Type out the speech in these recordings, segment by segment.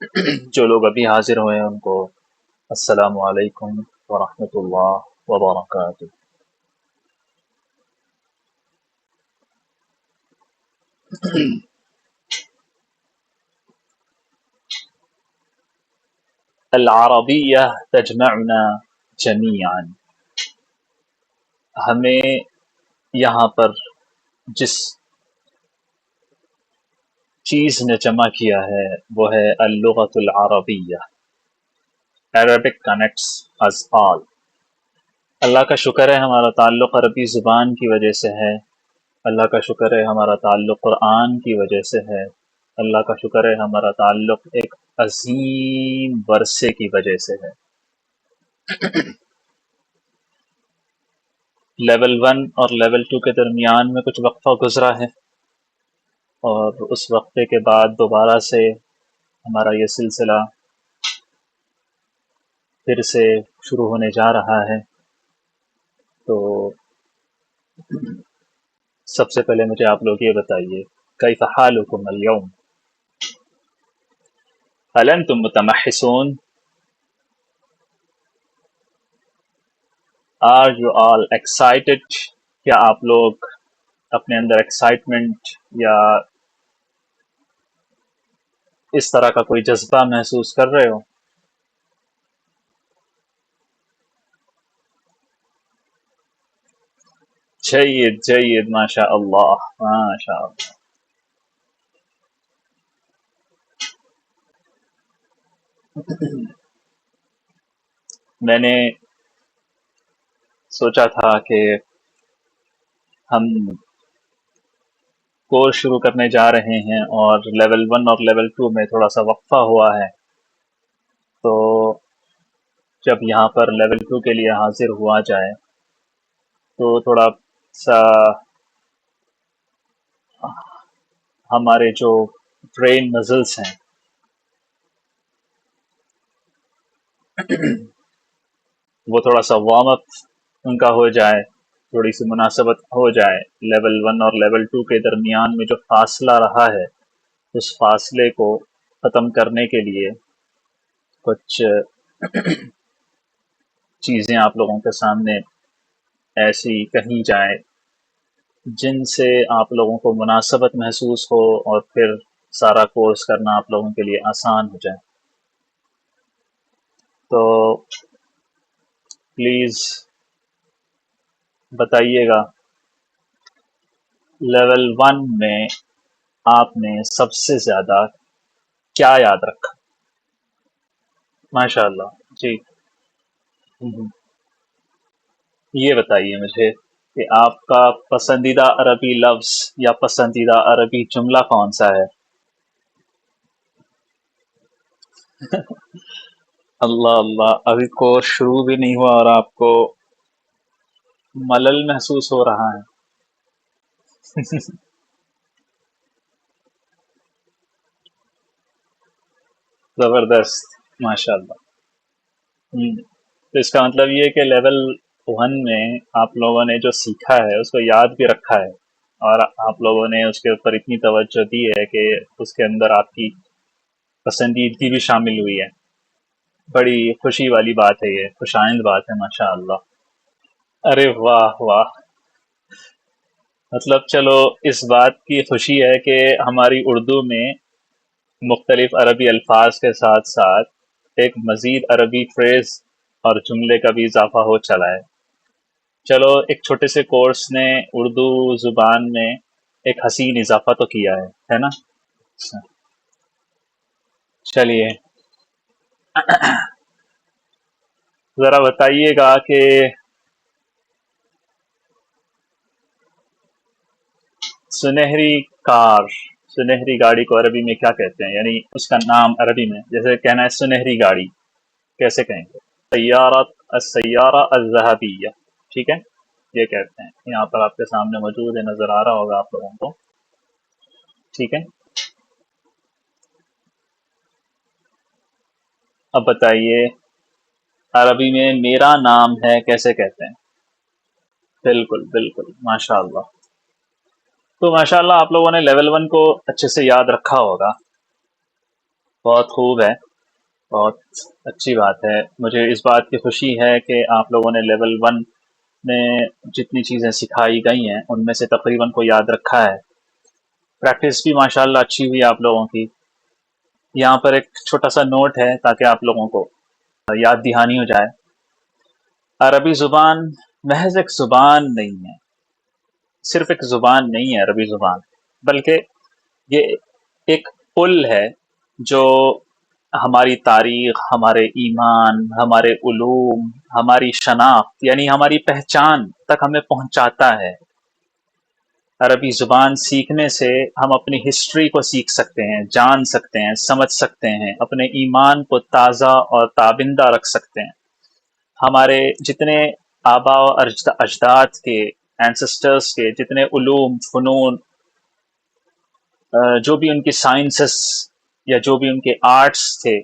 جو لوگ ابھی حاضر ہوئے ہیں ان کو السلام علیکم ورحمۃ اللہ وبرکاتہ۔ العربیہ تجمعنا جمیعا، ہمیں یہاں پر جس چیز نے جمع کیا ہے وہ ہے اللغۃ العربیہ۔ Arabic connects us all۔ اللہ کا شکر ہے ہمارا تعلق عربی زبان کی وجہ سے ہے، اللہ کا شکر ہے ہمارا تعلق قرآن کی وجہ سے ہے، اللہ کا شکر ہے ہمارا تعلق ایک عظیم ورثے کی وجہ سے ہے۔ لیول 1 اور لیول 2 کے درمیان میں کچھ وقفہ گزرا ہے، اور اس وقفے کے بعد دوبارہ سے ہمارا یہ سلسلہ پھر سے شروع ہونے جا رہا ہے۔ تو سب سے پہلے مجھے آپ لوگ یہ بتائیے، کیف حالکم اليوم؟ هل انتم متمحصون؟ Are you all excited؟ کیا آپ لوگ اپنے اندر ایکسائٹمنٹ یا اس طرح کا کوئی جذبہ محسوس کر رہے ہو؟ جید جید، ماشاء اللہ ماشاء اللہ۔ میں نے سوچا تھا کہ ہم کورس شروع کرنے جا رہے ہیں اور لیول 1 اور لیول 2 میں تھوڑا سا وقفہ ہوا ہے، تو جب یہاں پر لیول 2 کے لیے حاضر ہوا جائے تو تھوڑا سا ہمارے جو برین مزلس ہیں وہ تھوڑا سا وارم اپ ان کا ہو جائے، تھوڑی سی مناسبت ہو جائے۔ لیول 1 اور لیول 2 کے درمیان میں جو فاصلہ رہا ہے اس فاصلے کو ختم کرنے کے لیے کچھ چیزیں آپ لوگوں کے سامنے ایسی کہیں جائیں جن سے آپ لوگوں کو مناسبت محسوس ہو اور پھر سارا کورس کرنا آپ لوگوں کے لیے آسان ہو جائے۔ تو پلیز بتائیے گا، لیول 1 میں آپ نے سب سے زیادہ کیا یاد رکھا؟ ماشاء اللہ جی۔ یہ بتائیے مجھے کہ آپ کا پسندیدہ عربی لفظ یا پسندیدہ عربی جملہ کون سا ہے؟ اللہ اللہ، ابھی کورس شروع بھی نہیں ہوا اور آپ کو ملل محسوس ہو رہا ہے۔ زبردست، ماشاء اللہ۔ تو اس کا مطلب یہ کہ لیول 1 میں آپ لوگوں نے جو سیکھا ہے اس کو یاد بھی رکھا ہے، اور آپ لوگوں نے اس کے اوپر اتنی توجہ دی ہے کہ اس کے اندر آپ کی پسندیدگی بھی شامل ہوئی ہے۔ بڑی خوشی والی بات ہے، یہ خوش آئند بات ہے، ماشاء اللہ۔ ارے واہ واہ، مطلب چلو اس بات کی خوشی ہے کہ ہماری اردو میں مختلف عربی الفاظ کے ساتھ ساتھ ایک مزید عربی فریز اور جملے کا بھی اضافہ ہو چلا ہے۔ چلو ایک چھوٹے سے کورس نے اردو زبان میں ایک حسین اضافہ تو کیا ہے نا؟ چلیے ذرا بتائیے گا کہ سنہری کار، سنہری گاڑی کو عربی میں کیا کہتے ہیں؟ یعنی اس کا نام عربی میں جیسے کہنا ہے سنہری گاڑی، کیسے کہیں گے؟ سیارت، السیارہ الذہبیہ، ٹھیک ہے، یہ کہتے ہیں۔ یہاں پر آپ کے سامنے موجود ہے، نظر آ رہا ہوگا آپ لوگوں کو، ٹھیک ہے۔ اب بتائیے عربی میں میرا نام ہے کیسے کہتے ہیں؟ بالکل بالکل، ماشاء اللہ۔ تو ماشاء اللہ آپ لوگوں نے لیول 1 کو اچھے سے یاد رکھا ہوگا۔ بہت خوب ہے، بہت اچھی بات ہے۔ مجھے اس بات کی خوشی ہے کہ آپ لوگوں نے لیول 1 میں جتنی چیزیں سکھائی گئی ہیں ان میں سے تقریباً کو یاد رکھا ہے۔ پریکٹس بھی ماشاءاللہ اچھی ہوئی آپ لوگوں کی۔ یہاں پر ایک چھوٹا سا نوٹ ہے تاکہ آپ لوگوں کو یاد دہانی ہو جائے۔ عربی زبان محض ایک زبان نہیں ہے، صرف ایک زبان نہیں ہے عربی زبان، بلکہ یہ ایک پل ہے جو ہماری تاریخ، ہمارے ایمان، ہمارے علوم، ہماری شناخت یعنی ہماری پہچان تک ہمیں پہنچاتا ہے۔ عربی زبان سیکھنے سے ہم اپنی ہسٹری کو سیکھ سکتے ہیں، جان سکتے ہیں، سمجھ سکتے ہیں، اپنے ایمان کو تازہ اور تابندہ رکھ سکتے ہیں۔ ہمارے جتنے آبا و اجداد کے، اینسسٹرز کے جتنے علوم، فنون، جو بھی ان کی سائنسز یا جو بھی ان کے آرٹس تھے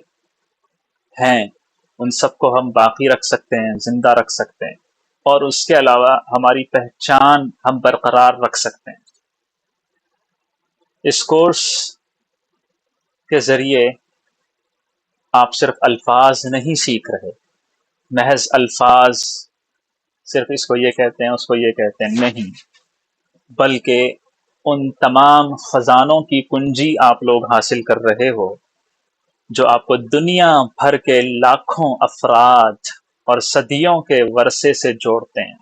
ہیں، ان سب کو ہم باقی رکھ سکتے ہیں، زندہ رکھ سکتے ہیں، اور اس کے علاوہ ہماری پہچان ہم برقرار رکھ سکتے ہیں۔ اس کورس کے ذریعے آپ صرف الفاظ نہیں سیکھ رہے، محض الفاظ، صرف اس کو یہ کہتے ہیں، اس کو یہ کہتے ہیں، نہیں، بلکہ ان تمام خزانوں کی کنجی آپ لوگ حاصل کر رہے ہو جو آپ کو دنیا بھر کے لاکھوں افراد اور صدیوں کے ورثے سے جوڑتے ہیں۔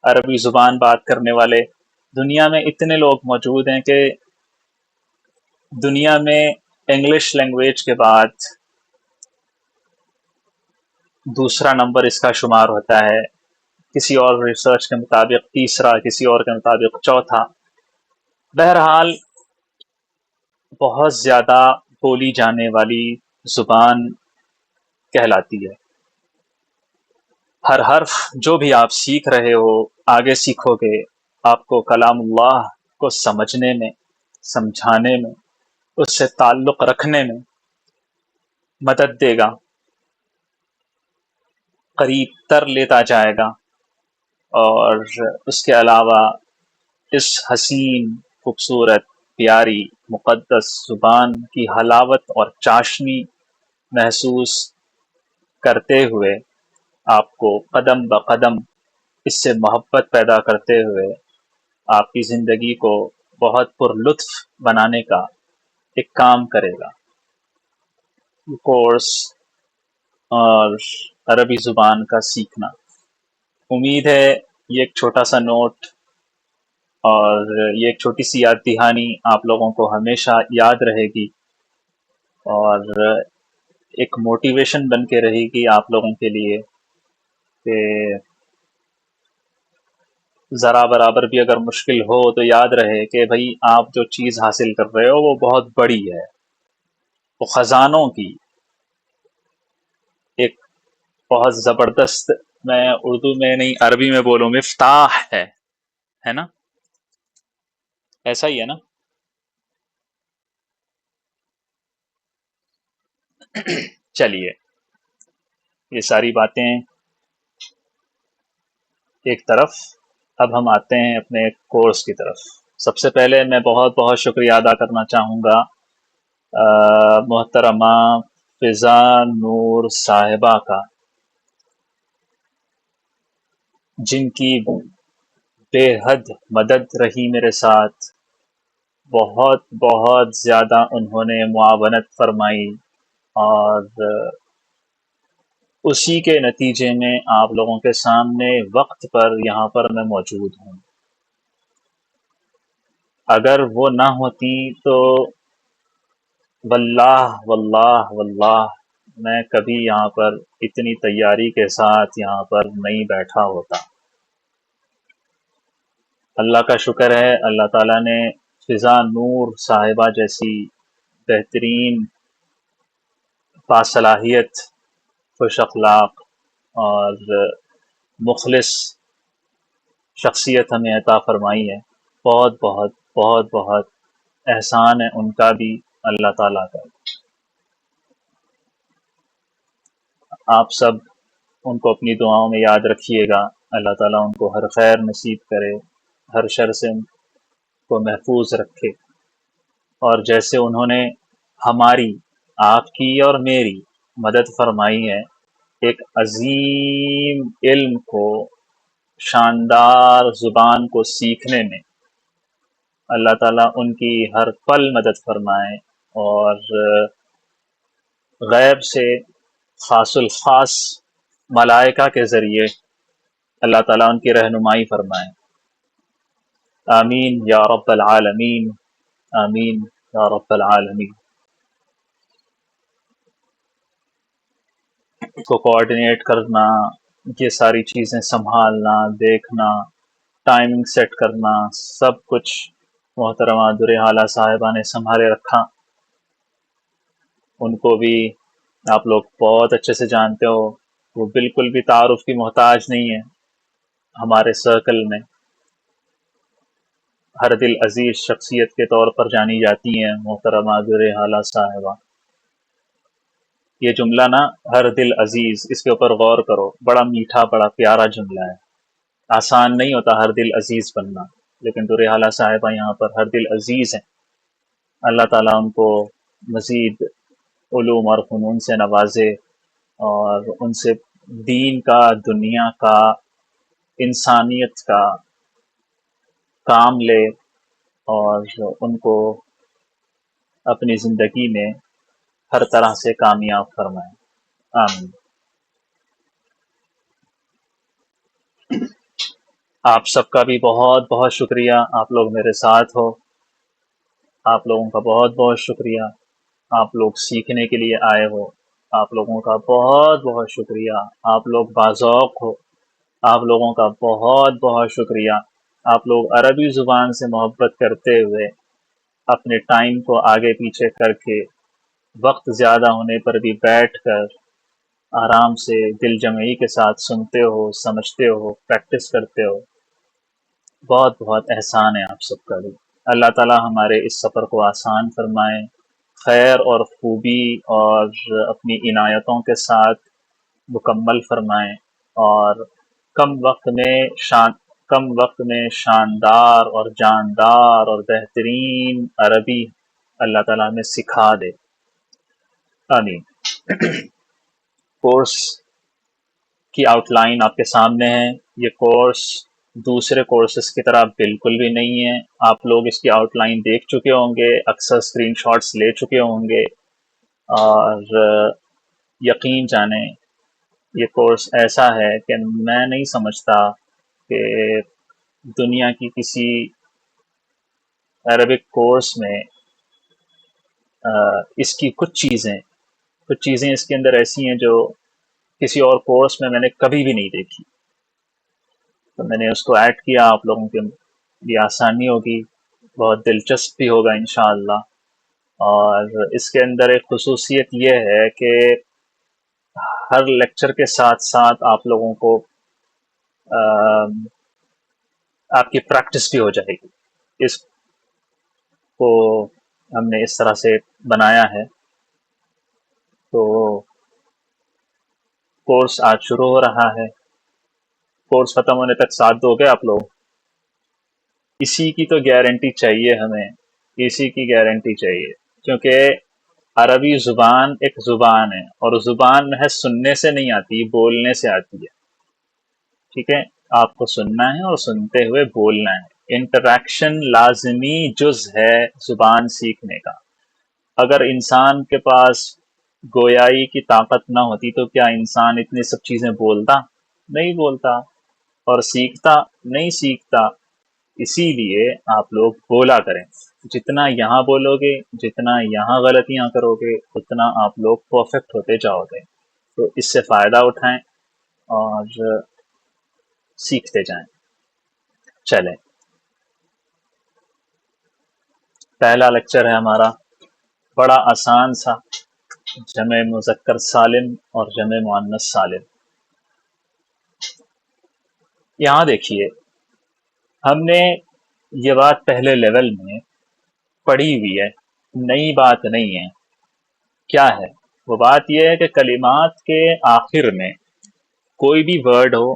عربی زبان بات کرنے والے دنیا میں اتنے لوگ موجود ہیں کہ دنیا میں انگلش لینگویج کے بعد دوسرا نمبر اس کا شمار ہوتا ہے، کسی اور ریسرچ کے مطابق تیسرا، کسی اور کے مطابق چوتھا۔ بہرحال بہت زیادہ بولی جانے والی زبان کہلاتی ہے۔ ہر حرف جو بھی آپ سیکھ رہے ہو، آگے سیکھو گے، آپ کو کلام اللہ کو سمجھنے میں، سمجھانے میں، اس سے تعلق رکھنے میں مدد دے گا، قریب تر لیتا جائے گا، اور اس کے علاوہ اس حسین، خوبصورت، پیاری، مقدس زبان کی حلاوت اور چاشنی محسوس کرتے ہوئے آپ کو قدم بقدم اس سے محبت پیدا کرتے ہوئے آپ کی زندگی کو بہت پر لطف بنانے کا ایک کام کرے گا۔ کورس اور عربی زبان کا سیکھنا، امید ہے یہ ایک چھوٹا سا نوٹ اور یہ ایک چھوٹی سی یاد دہانی آپ لوگوں کو ہمیشہ یاد رہے گی، اور ایک موٹیویشن بن کے رہے گی آپ لوگوں کے لیے کہ ذرا برابر بھی اگر مشکل ہو تو یاد رہے کہ بھائی آپ جو چیز حاصل کر رہے ہو وہ بہت بڑی ہے، وہ خزانوں کی ایک بہت زبردست، میں اردو میں نہیں عربی میں بولوں، مفتاح ہے نا؟ ایسا ہی ہے نا؟ چلیے، یہ ساری باتیں ایک طرف، اب ہم آتے ہیں اپنے کورس کی طرف۔ سب سے پہلے میں بہت بہت شکریہ ادا کرنا چاہوں گا محترمہ فضا نور صاحبہ کا، جن کی بے حد مدد رہی میرے ساتھ، بہت بہت زیادہ انہوں نے معاونت فرمائی، اور اسی کے نتیجے میں آپ لوگوں کے سامنے وقت پر یہاں پر میں موجود ہوں۔ اگر وہ نہ ہوتی تو واللہ واللہ واللہ میں کبھی یہاں پر اتنی تیاری کے ساتھ یہاں پر نہیں بیٹھا ہوتا۔ اللہ کا شکر ہے، اللہ تعالیٰ نے فضا نور صاحبہ جیسی بہترین، باصلاحیت، خوش اخلاق اور مخلص شخصیت ہمیں عطا فرمائی ہے۔ بہت بہت بہت بہت احسان ہے ان کا بھی، اللہ تعالیٰ کا۔ آپ سب ان کو اپنی دعاؤں میں یاد رکھیے گا، اللہ تعالیٰ ان کو ہر خیر نصیب کرے، ہر شر سے ان کو محفوظ رکھے، اور جیسے انہوں نے ہماری، آپ کی اور میری مدد فرمائی ہے ایک عظیم علم کو، شاندار زبان کو سیکھنے میں۔ اللہ تعالیٰ ان کی ہر پل مدد فرمائے، اور غیب سے خاص الخاص ملائکہ کے ذریعے اللہ تعالیٰ ان کی رہنمائی فرمائے۔ آمین یا رب العالمین، آمین یا رب العالمین۔ کو کوآرڈینیٹ کرنا، یہ ساری چیزیں سنبھالنا، دیکھنا، ٹائمنگ سیٹ کرنا، سب کچھ محترمہ در حالہ صاحبہ نے سنبھالے رکھا۔ ان کو بھی آپ لوگ بہت اچھے سے جانتے ہو، وہ بالکل بھی تعارف کی محتاج نہیں ہے ہمارے سرکل میں، ہر دل عزیز شخصیت کے طور پر جانی جاتی ہیں محترمہ در حالہ صاحبہ۔ یہ جملہ نا، ہر دل عزیز، اس کے اوپر غور کرو، بڑا میٹھا، بڑا پیارا جملہ ہے۔ آسان نہیں ہوتا ہر دل عزیز بننا، لیکن در حالہ صاحبہ یہاں پر ہر دل عزیز ہیں۔ اللہ تعالیٰ ان کو مزید علوم اور فنون سے نوازے، اور ان سے دین کا، دنیا کا، انسانیت کا کام لے، اور ان کو اپنی زندگی میں ہر طرح سے کامیاب فرمائے۔ آمین۔ آپ سب کا بھی بہت بہت شکریہ، آپ لوگ میرے ساتھ ہو، آپ لوگوں کا بہت بہت شکریہ، آپ لوگ سیکھنے کے لیے آئے ہو، آپ لوگوں کا بہت بہت شکریہ، آپ لوگ باذوق ہو، آپ لوگوں کا بہت بہت شکریہ، آپ لوگ عربی زبان سے محبت کرتے ہوئے اپنے ٹائم کو آگے پیچھے کر کے، وقت زیادہ ہونے پر بھی بیٹھ کر آرام سے دل جمعی کے ساتھ سنتے ہو، سمجھتے ہو، پریکٹس کرتے ہو۔ بہت بہت احسان ہے آپ سب کا بھی۔ اللہ تعالیٰ ہمارے اس سفر کو آسان فرمائے، خیر اور خوبی اور اپنی عنایتوں کے ساتھ مکمل فرمائیں، اور کم وقت میں شاندار اور جاندار اور بہترین عربی اللہ تعالیٰ ہمیں سکھا دے۔ آمین۔ کورس کی آؤٹ لائن آپ کے سامنے ہے۔ یہ کورس دوسرے کورسز کی طرح بالکل بھی نہیں ہے۔ آپ لوگ اس کی آؤٹ لائن دیکھ چکے ہوں گے، اکثر اسکرین شاٹس لے چکے ہوں گے، اور یقین جانیں یہ کورس ایسا ہے کہ میں نہیں سمجھتا کہ دنیا کی کسی عربک کورس میں اس کی کچھ چیزیں اس کے اندر ایسی ہیں جو کسی اور کورس میں نے کبھی بھی نہیں دیکھی۔ تو میں نے اس کو ایڈ کیا، آپ لوگوں کے لیے آسانی ہوگی، بہت دلچسپ بھی ہوگا انشاءاللہ۔ اور اس کے اندر ایک خصوصیت یہ ہے کہ ہر لیکچر کے ساتھ ساتھ آپ لوگوں کو آپ کی پریکٹس بھی ہو جائے گی۔ اس کو ہم نے اس طرح سے بنایا ہے۔ تو کورس آج شروع ہو رہا ہے، کورس ختم ہونے تک ساتھ دو گے آپ لوگ؟ اسی کی تو گارنٹی چاہیے ہمیں، اسی کی گارنٹی چاہیے، کیونکہ عربی زبان ایک زبان ہے، اور زبان محض سننے سے نہیں آتی، بولنے سے آتی ہے۔ ٹھیک ہے، آپ کو سننا ہے اور سنتے ہوئے بولنا ہے۔ انٹریکشن لازمی جز ہے زبان سیکھنے کا۔ اگر انسان کے پاس گویائی کی طاقت نہ ہوتی تو کیا انسان اتنی سب چیزیں بولتا؟ نہیں بولتا، اور سیکھتا نہیں سیکھتا۔ اسی لیے آپ لوگ بولا کریں، جتنا یہاں بولو گے، جتنا یہاں غلطیاں کرو گے، اتنا آپ لوگ پرفیکٹ ہوتے جاؤ گے۔ تو اس سے فائدہ اٹھائیں اور سیکھتے جائیں۔ چلیں، پہلا لیکچر ہے ہمارا، بڑا آسان سا، جمع مذکر سالم اور جمع مؤنث سالم۔ یہاں دیکھیے، ہم نے یہ بات پہلے لیول میں پڑھی ہوئی ہے، نئی بات نہیں ہے۔ کیا ہے وہ بات؟ یہ ہے کہ کلمات کے آخر میں کوئی بھی ورڈ ہو،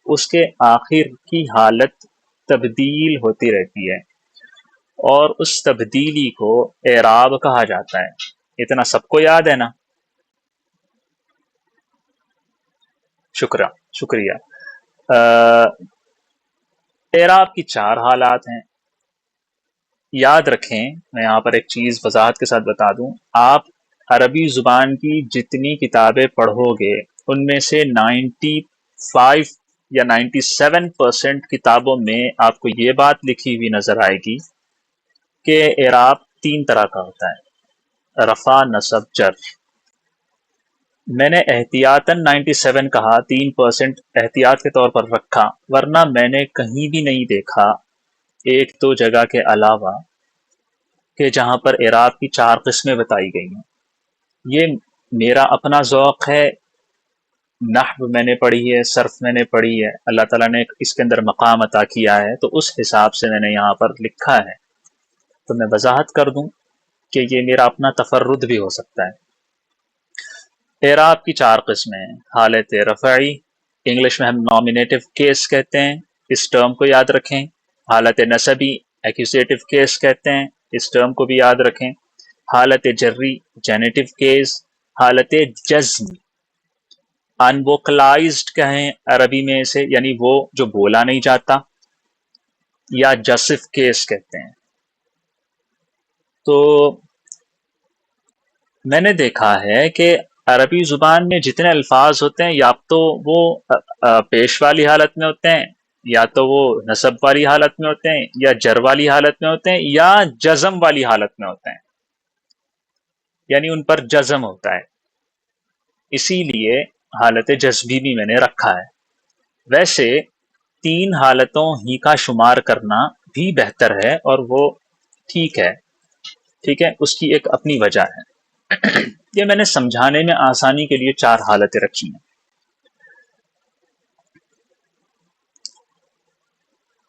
اس کے آخر کی حالت تبدیل ہوتی رہتی ہے، اور اس تبدیلی کو اعراب کہا جاتا ہے۔ اتنا سب کو یاد ہے نا؟ شکریہ. اعراب کی 4 حالات ہیں. یاد رکھیں، میں یہاں پر ایک چیز وضاحت کے ساتھ بتا دوں، آپ عربی زبان کی جتنی کتابیں پڑھو گے ان میں سے 95 یا 97% کتابوں میں آپ کو یہ بات لکھی ہوئی نظر آئے گی کہ اعراب 3 طرح کا ہوتا ہے: رفع، نصب، جر. میں نے احتیاطاً 97 کہا، 3% احتیاط کے طور پر رکھا، ورنہ میں نے کہیں بھی نہیں دیکھا، ایک دو جگہ کے علاوہ، کہ جہاں پر اعراب کی 4 قسمیں بتائی گئی ہیں. یہ میرا اپنا ذوق ہے، نحو میں نے پڑھی ہے، صرف میں نے پڑھی ہے، اللہ تعالیٰ نے اس کے اندر مقام عطا کیا ہے، تو اس حساب سے میں نے یہاں پر لکھا ہے. تو میں وضاحت کر دوں کہ یہ میرا اپنا تفرد بھی ہو سکتا ہے. اعراب کی 4 قسمیں ہیں: حالت رفعی، انگلش میں ہم نامینیٹو کیس کہتے ہیں، اس ٹرم کو یاد رکھیں. حالت نسبی، ایکوزیٹو کیس کہتے ہیں، اس ٹرم کو بھی یاد رکھیں. حالت جری، جینیٹو کیس. حالت جزم، انوکلائزڈ کہیں عربی میں سے، یعنی وہ جو بولا نہیں جاتا، یا جسف کیس کہتے ہیں. تو میں نے دیکھا ہے کہ عربی زبان میں جتنے الفاظ ہوتے ہیں، یا تو وہ پیش والی حالت میں ہوتے ہیں، یا تو وہ نصب والی حالت میں ہوتے ہیں، یا جر والی حالت میں ہوتے ہیں، یا جزم والی حالت میں ہوتے ہیں، یعنی ان پر جزم ہوتا ہے. اسی لیے حالت جذبی بھی میں نے رکھا ہے. ویسے 3 حالتوں ہی کا شمار کرنا بھی بہتر ہے، اور وہ ٹھیک ہے. اس کی ایک اپنی وجہ ہے. یہ میں نے سمجھانے میں آسانی کے لیے 4 حالتیں رکھی ہیں.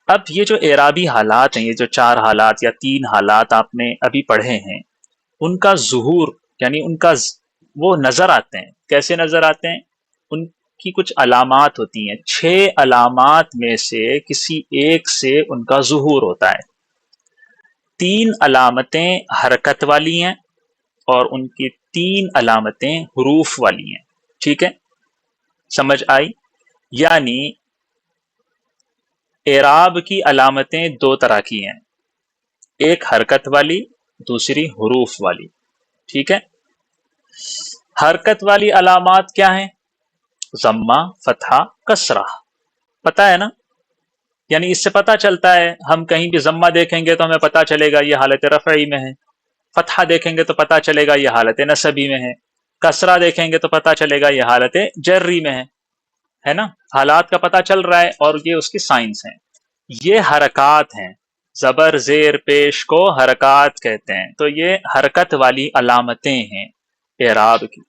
اب یہ جو اعرابی حالات ہیں، یہ جو 4 حالات یا 3 حالات آپ نے ابھی پڑھے ہیں، ان کا ظہور، یعنی ان کا وہ نظر آتے ہیں. کیسے نظر آتے ہیں؟ ان کی کچھ علامات ہوتی ہیں. 6 علامات میں سے کسی ایک سے ان کا ظہور ہوتا ہے. 3 علامتیں حرکت والی ہیں، اور ان کی 3 علامتیں حروف والی ہیں. ٹھیک ہے، سمجھ آئی؟ یعنی اعراب کی علامتیں 2 طرح کی ہیں، ایک حرکت والی، دوسری حروف والی. ٹھیک ہے، حرکت والی علامات کیا ہیں؟ ضمہ، فتحہ، کسرہ. پتہ ہے نا؟ یعنی اس سے پتہ چلتا ہے، ہم کہیں بھی ضمہ دیکھیں گے تو ہمیں پتہ چلے گا یہ حالت رفعی میں ہے، فتحہ دیکھیں گے تو پتہ چلے گا یہ حالت نصبی میں ہے، کسرہ دیکھیں گے تو پتہ چلے گا یہ حالت جری میں ہے نا؟ حالات کا پتہ چل رہا ہے، اور یہ اس کی سائنس ہیں. یہ حرکات ہیں، زبر زیر پیش کو حرکات کہتے ہیں. تو یہ حرکت والی علامتیں ہیں اعراب کی.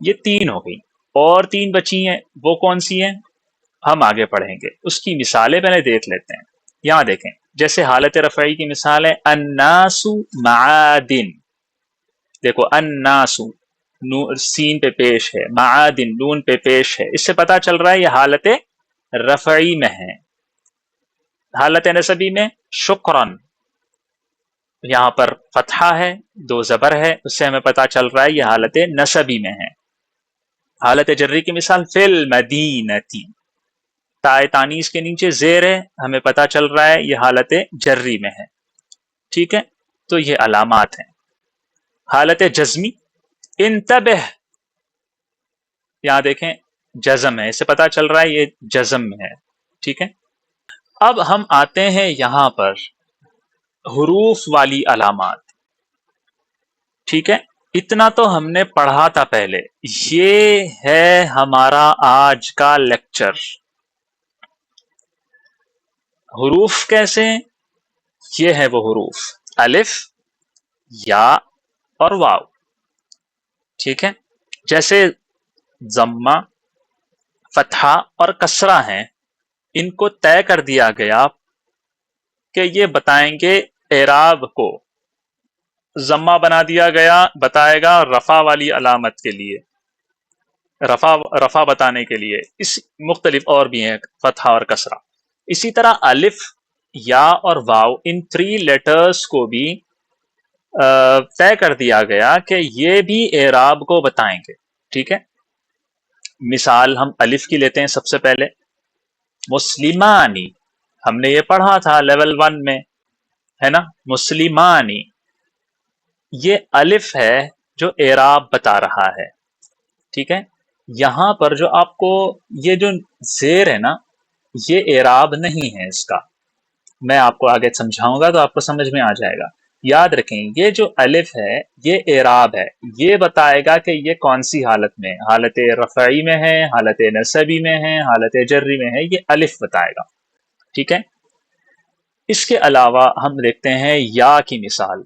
یہ 3 ہو گئی، اور 3 بچی ہیں. وہ کون سی ہیں؟ ہم آگے پڑھیں گے. اس کی مثالیں پہلے دیکھ لیتے ہیں. یہاں دیکھیں، جیسے حالت رفعی کی مثال ہے الناس معادن. دیکھو، الناس سین پہ پیش ہے، معادن نون پہ پیش ہے. اس سے پتہ چل رہا ہے یہ حالت رفعی میں ہے. حالت نصبی میں شکرن، یہاں پر فتحہ ہے، 2 زبر ہے، اس سے ہمیں پتہ چل رہا ہے یہ حالت نصبی میں ہے. حالت جری کی مثال فی المدینتی، تائے تانیث کے نیچے زیر ہے، ہمیں پتہ چل رہا ہے یہ حالت جری میں ہے. ٹھیک ہے، تو یہ علامات ہیں. حالت جزمی، انتبہ، یہاں دیکھیں جزم ہے، اس سے پتہ چل رہا ہے یہ جزم میں ہے. ٹھیک ہے، اب ہم آتے ہیں یہاں پر حروف والی علامات. ٹھیک ہے، اتنا تو ہم نے پڑھا تھا پہلے. یہ ہے ہمارا آج کا لیکچر. حروف کیسے ہیں؟ یہ ہے وہ حروف: الف، یا اور واو. ٹھیک ہے، جیسے ضمہ، فتحہ اور کسرہ ہیں، ان کو طے کر دیا گیا کہ یہ بتائیں گے اعراب کو. ضمہ بنا دیا گیا، بتائے گا رفع والی علامت کے لیے، رفع بتانے کے لیے. اس مختلف اور بھی ہیں، فتحہ اور کسرہ. اسی طرح الف، یا اور واو، ان 3 لیٹرز کو بھی طے کر دیا گیا کہ یہ بھی اعراب کو بتائیں گے. ٹھیک ہے، مثال ہم الف کی لیتے ہیں سب سے پہلے. مسلمانی، ہم نے یہ پڑھا تھا لیول 1 میں، ہے نا. مسلمانی، یہ الف ہے جو اعراب بتا رہا ہے. ٹھیک ہے، یہاں پر جو آپ کو یہ جو زیر ہے نا، یہ اعراب نہیں ہے اس کا. میں آپ کو آگے سمجھاؤں گا تو آپ کو سمجھ میں آ جائے گا. یاد رکھیں یہ جو الف ہے یہ اعراب ہے، یہ بتائے گا کہ یہ کون سی حالت میں، حالت رفعی میں ہے، حالت نصبی میں ہے، حالت جری میں ہے، یہ الف بتائے گا. ٹھیک ہے، اس کے علاوہ ہم دیکھتے ہیں یا کی مثال.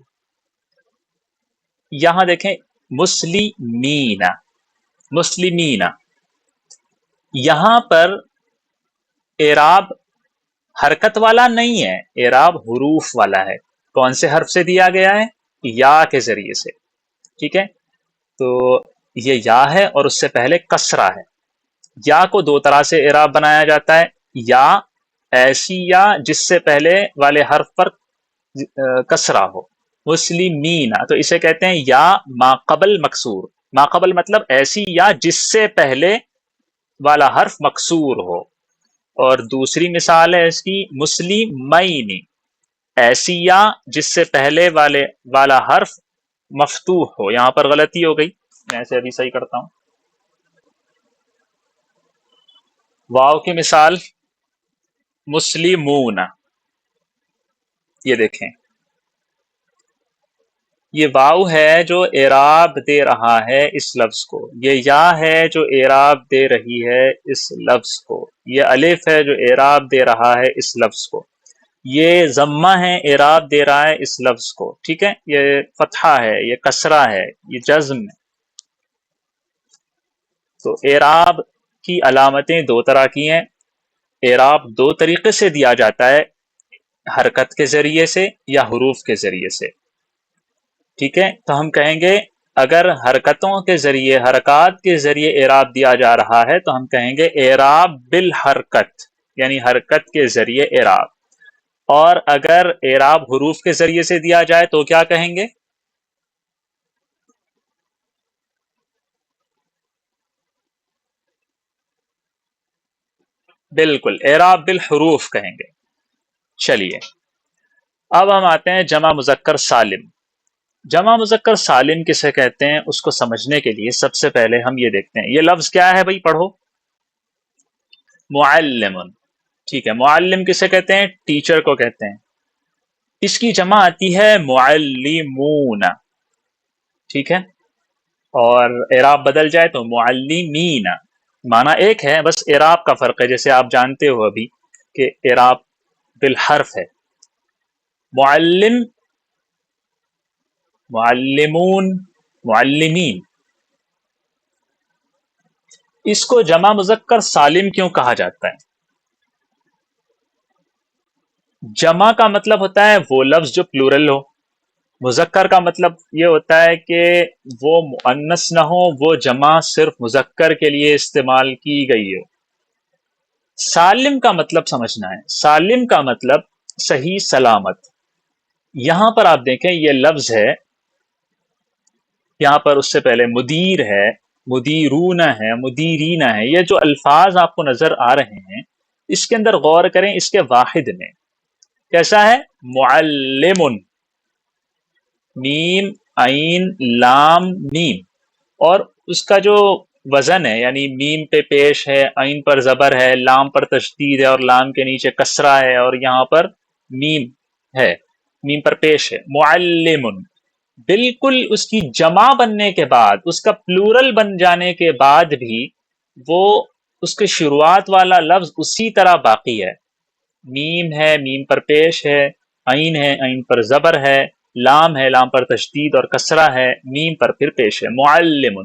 یہاں دیکھیں مسلمین، مسلمین، یہاں پر اعراب حرکت والا نہیں ہے، اعراب حروف والا ہے. کون سے حرف سے دیا گیا ہے؟ یا کے ذریعے سے. ٹھیک ہے، تو یہ یا ہے اور اس سے پہلے کسرہ ہے. یا کو دو طرح سے اعراب بنایا جاتا ہے. یا ایسی یا جس سے پہلے والے حرف پر کسرہ ہو. مسلمین تو اسے کہتے ہیں یا ما قبل مکسور. ما قبل مطلب ایسی یا جس سے پہلے والا حرف مکسور ہو. اور دوسری مثال ہے اس کی مسلمین، ایسی یا جس سے پہلے والا حرف مفتوح ہو. یہاں پر غلطی ہو گئی، میں اسے ابھی صحیح کرتا ہوں. واو کی مثال مسلمون، یہ دیکھیں یہ واو ہے جو اعراب دے رہا ہے اس لفظ کو، یہ یا ہے جو اعراب دے رہی ہے اس لفظ کو، یہ الف ہے جو اعراب دے رہا ہے اس لفظ کو، یہ ضمہ ہے اعراب دے رہا ہے اس لفظ کو. ٹھیک ہے، یہ فتحہ ہے، یہ کسرہ ہے، یہ جزم ہے. تو اعراب کی علامتیں دو طرح کی ہیں. اعراب دو طریقے سے دیا جاتا ہے، حرکت کے ذریعے سے یا حروف کے ذریعے سے. ٹھیک ہے، تو ہم کہیں گے اگر حرکتوں کے ذریعے، حرکات کے ذریعے اعراب دیا جا رہا ہے تو ہم کہیں گے اعراب بالحرکت، یعنی حرکت کے ذریعے اعراب. اور اگر اعراب حروف کے ذریعے سے دیا جائے تو کیا کہیں گے؟ بالکل، اعراب بالحروف کہیں گے. چلیے اب ہم آتے ہیں جمع مذکر سالم. جمع مذکر سالم کسے کہتے ہیں اس کو سمجھنے کے لیے سب سے پہلے ہم یہ دیکھتے ہیں، یہ لفظ کیا ہے بھائی، پڑھو. معلم. ٹھیک ہے، معلم کسے کہتے ہیں؟ ٹیچر کو کہتے ہیں. اس کی جمع آتی ہے معلمون. ٹھیک ہے، اور اعراب بدل جائے تو معلمین. معنی ایک ہے، بس اعراب کا فرق ہے، جیسے آپ جانتے ہو ابھی کہ اعراب بالحرف ہے. معلم، معلمون، معلمین. اس کو جمع مذکر سالم کیوں کہا جاتا ہے؟ جمع کا مطلب ہوتا ہے وہ لفظ جو پلورل ہو. مذکر کا مطلب یہ ہوتا ہے کہ وہ مؤنث نہ ہو، وہ جمع صرف مذکر کے لیے استعمال کی گئی ہو. سالم کا مطلب سمجھنا ہے، سالم کا مطلب صحیح سلامت. یہاں پر آپ دیکھیں یہ لفظ ہے، یہاں پر اس سے پہلے مدیر ہے، مدیرون ہے، مدیرین ہے. یہ جو الفاظ آپ کو نظر آ رہے ہیں اس کے اندر غور کریں، اس کے واحد میں کیسا ہے؟ معلم، میم عین لام میم. اور اس کا جو وزن ہے، یعنی میم پہ پیش ہے، عین پر زبر ہے، لام پر تشدید ہے اور لام کے نیچے کسرہ ہے، اور یہاں پر میم ہے، میم پر پیش ہے. معلم بالکل اس کی جمع بننے کے بعد، اس کا پلورل بن جانے کے بعد بھی وہ اس کے شروعات والا لفظ اسی طرح باقی ہے. میم ہے، میم پر پیش ہے، عین ہے، عین پر زبر ہے، لام ہے، لام پر تشدید اور کسرہ ہے، میم پر پھر پیش ہے. معلم.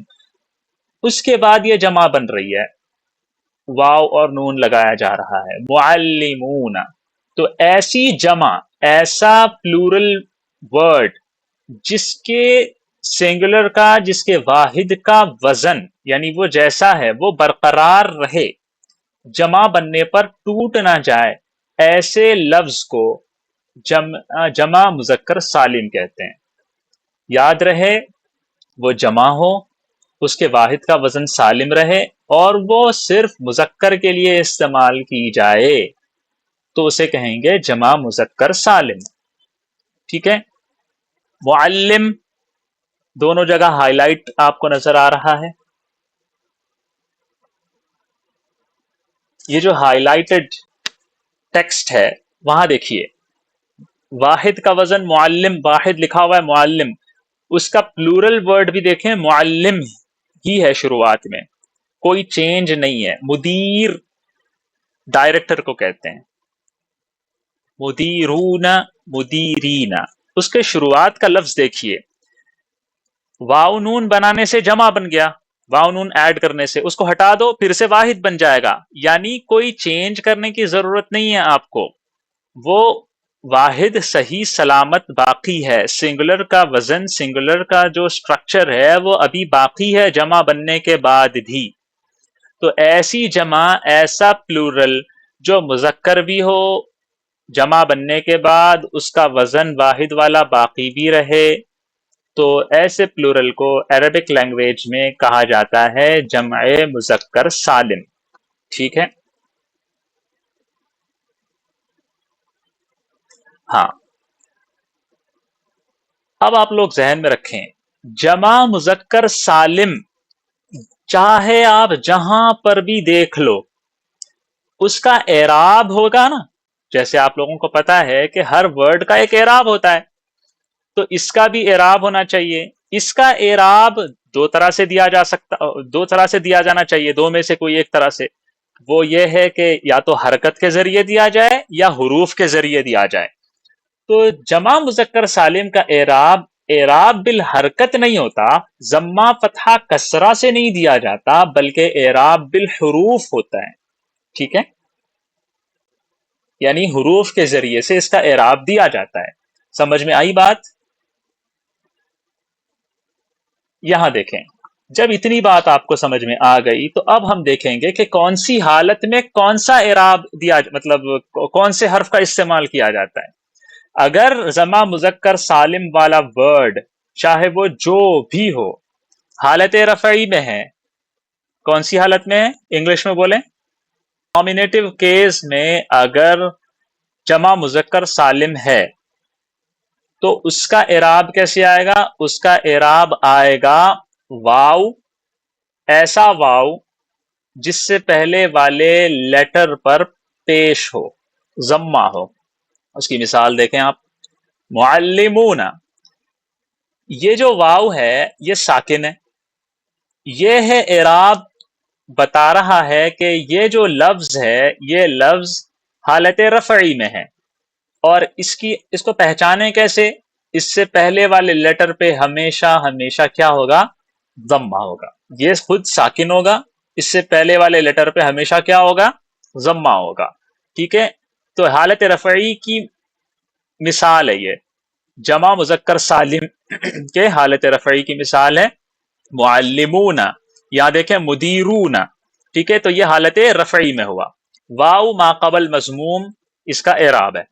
اس کے بعد یہ جمع بن رہی ہے، واو اور نون لگایا جا رہا ہے، معلمون. تو ایسی جمع، ایسا پلورل ورڈ جس کے سنگولر کا، جس کے واحد کا وزن یعنی وہ جیسا ہے وہ برقرار رہے، جمع بننے پر ٹوٹ نہ جائے، ایسے لفظ کو جمع مذکر سالم کہتے ہیں. یاد رہے وہ جمع ہو، اس کے واحد کا وزن سالم رہے، اور وہ صرف مذکر کے لیے استعمال کی جائے تو اسے کہیں گے جمع مذکر سالم. ٹھیک ہے. معلم دونوں جگہ ہائی لائٹ آپ کو نظر آ رہا ہے. یہ جو ہائی لائٹڈ ٹیکسٹ ہے وہاں دیکھیے، واحد کا وزن معلم، واحد لکھا ہوا ہے معلم، اس کا پلورل ورڈ بھی دیکھیں معلم ہی ہے شروعات میں، کوئی چینج نہیں ہے. مدیر ڈائریکٹر کو کہتے ہیں، مدیرون، مدیرین. اس کے شروعات کا لفظ دیکھیے، واو نون بنانے سے جمع بن گیا، واو نون ایڈ کرنے سے، اس کو ہٹا دو پھر سے واحد بن جائے گا، یعنی کوئی چینج کرنے کی ضرورت نہیں ہے آپ کو، وہ واحد صحیح سلامت باقی ہے. سنگولر کا وزن، سنگولر کا جو سٹرکچر ہے وہ ابھی باقی ہے جمع بننے کے بعد بھی. تو ایسی جمع، ایسا پلورل جو مذکر بھی ہو، جمع بننے کے بعد اس کا وزن واحد والا باقی بھی رہے، تو ایسے پلورل کو عربک لینگویج میں کہا جاتا ہے جمع مذکر سالم. ٹھیک ہے. ہاں، اب آپ لوگ ذہن میں رکھیں، جمع مذکر سالم چاہے آپ جہاں پر بھی دیکھ لو، اس کا اعراب ہوگا نا، جیسے آپ لوگوں کو پتا ہے کہ ہر ورڈ کا ایک اعراب ہوتا ہے، تو اس کا بھی اعراب ہونا چاہیے. اس کا اعراب دو طرح سے دیا جا سکتا، دو طرح سے دیا جانا چاہیے، دو میں سے کوئی ایک طرح سے. وہ یہ ہے کہ یا تو حرکت کے ذریعے دیا جائے یا حروف کے ذریعے دیا جائے. تو جمع مذکر سالم کا اعراب بالحرکت نہیں ہوتا، ضمہ فتحہ کسرہ سے نہیں دیا جاتا، بلکہ اعراب بالحروف ہوتا ہے. ٹھیک ہے، یعنی حروف کے ذریعے سے اس کا اعراب دیا جاتا ہے. سمجھ میں آئی بات؟ یہاں دیکھیں، جب اتنی بات آپ کو سمجھ میں آ گئی تو اب ہم دیکھیں گے کہ کون سی حالت میں کون سا اعراب دیا، مطلب کون سے حرف کا استعمال کیا جاتا ہے. اگر جمع مذکر سالم والا ورڈ چاہے وہ جو بھی ہو حالت رفعی میں ہے، کون سی حالت میں ہے انگلش میں بولیں؟ نومینیٹو کیس میں اگر جمع مذکر سالم ہے تو اس کا اعراب کیسے آئے گا؟ اس کا اعراب آئے گا واو، ایسا واو جس سے پہلے والے لیٹر پر پیش ہو، ضمہ ہو. اس کی مثال دیکھیں آپ، معلمون، یہ جو واو ہے یہ ساکن ہے، یہ ہے اعراب بتا رہا ہے کہ یہ جو لفظ ہے یہ لفظ حالت رفعی میں ہے، اور اس کو پہچانے کیسے؟ اس سے پہلے والے لیٹر پہ ہمیشہ ہمیشہ کیا ہوگا؟ ضمہ ہوگا. یہ خود ساکن ہوگا، اس سے پہلے والے لیٹر پہ ہمیشہ کیا ہوگا؟ ضمہ ہوگا. ٹھیک ہے. تو حالت رفعی کی مثال ہے یہ، جمع مذکر سالم کے حالت رفعی کی مثال ہے معلمون. یہاں دیکھیں مدیرون. ٹھیک ہے، تو یہ حالت رفعی میں ہوا. واو ما قبل مضموم، اس کا اعراب ہے،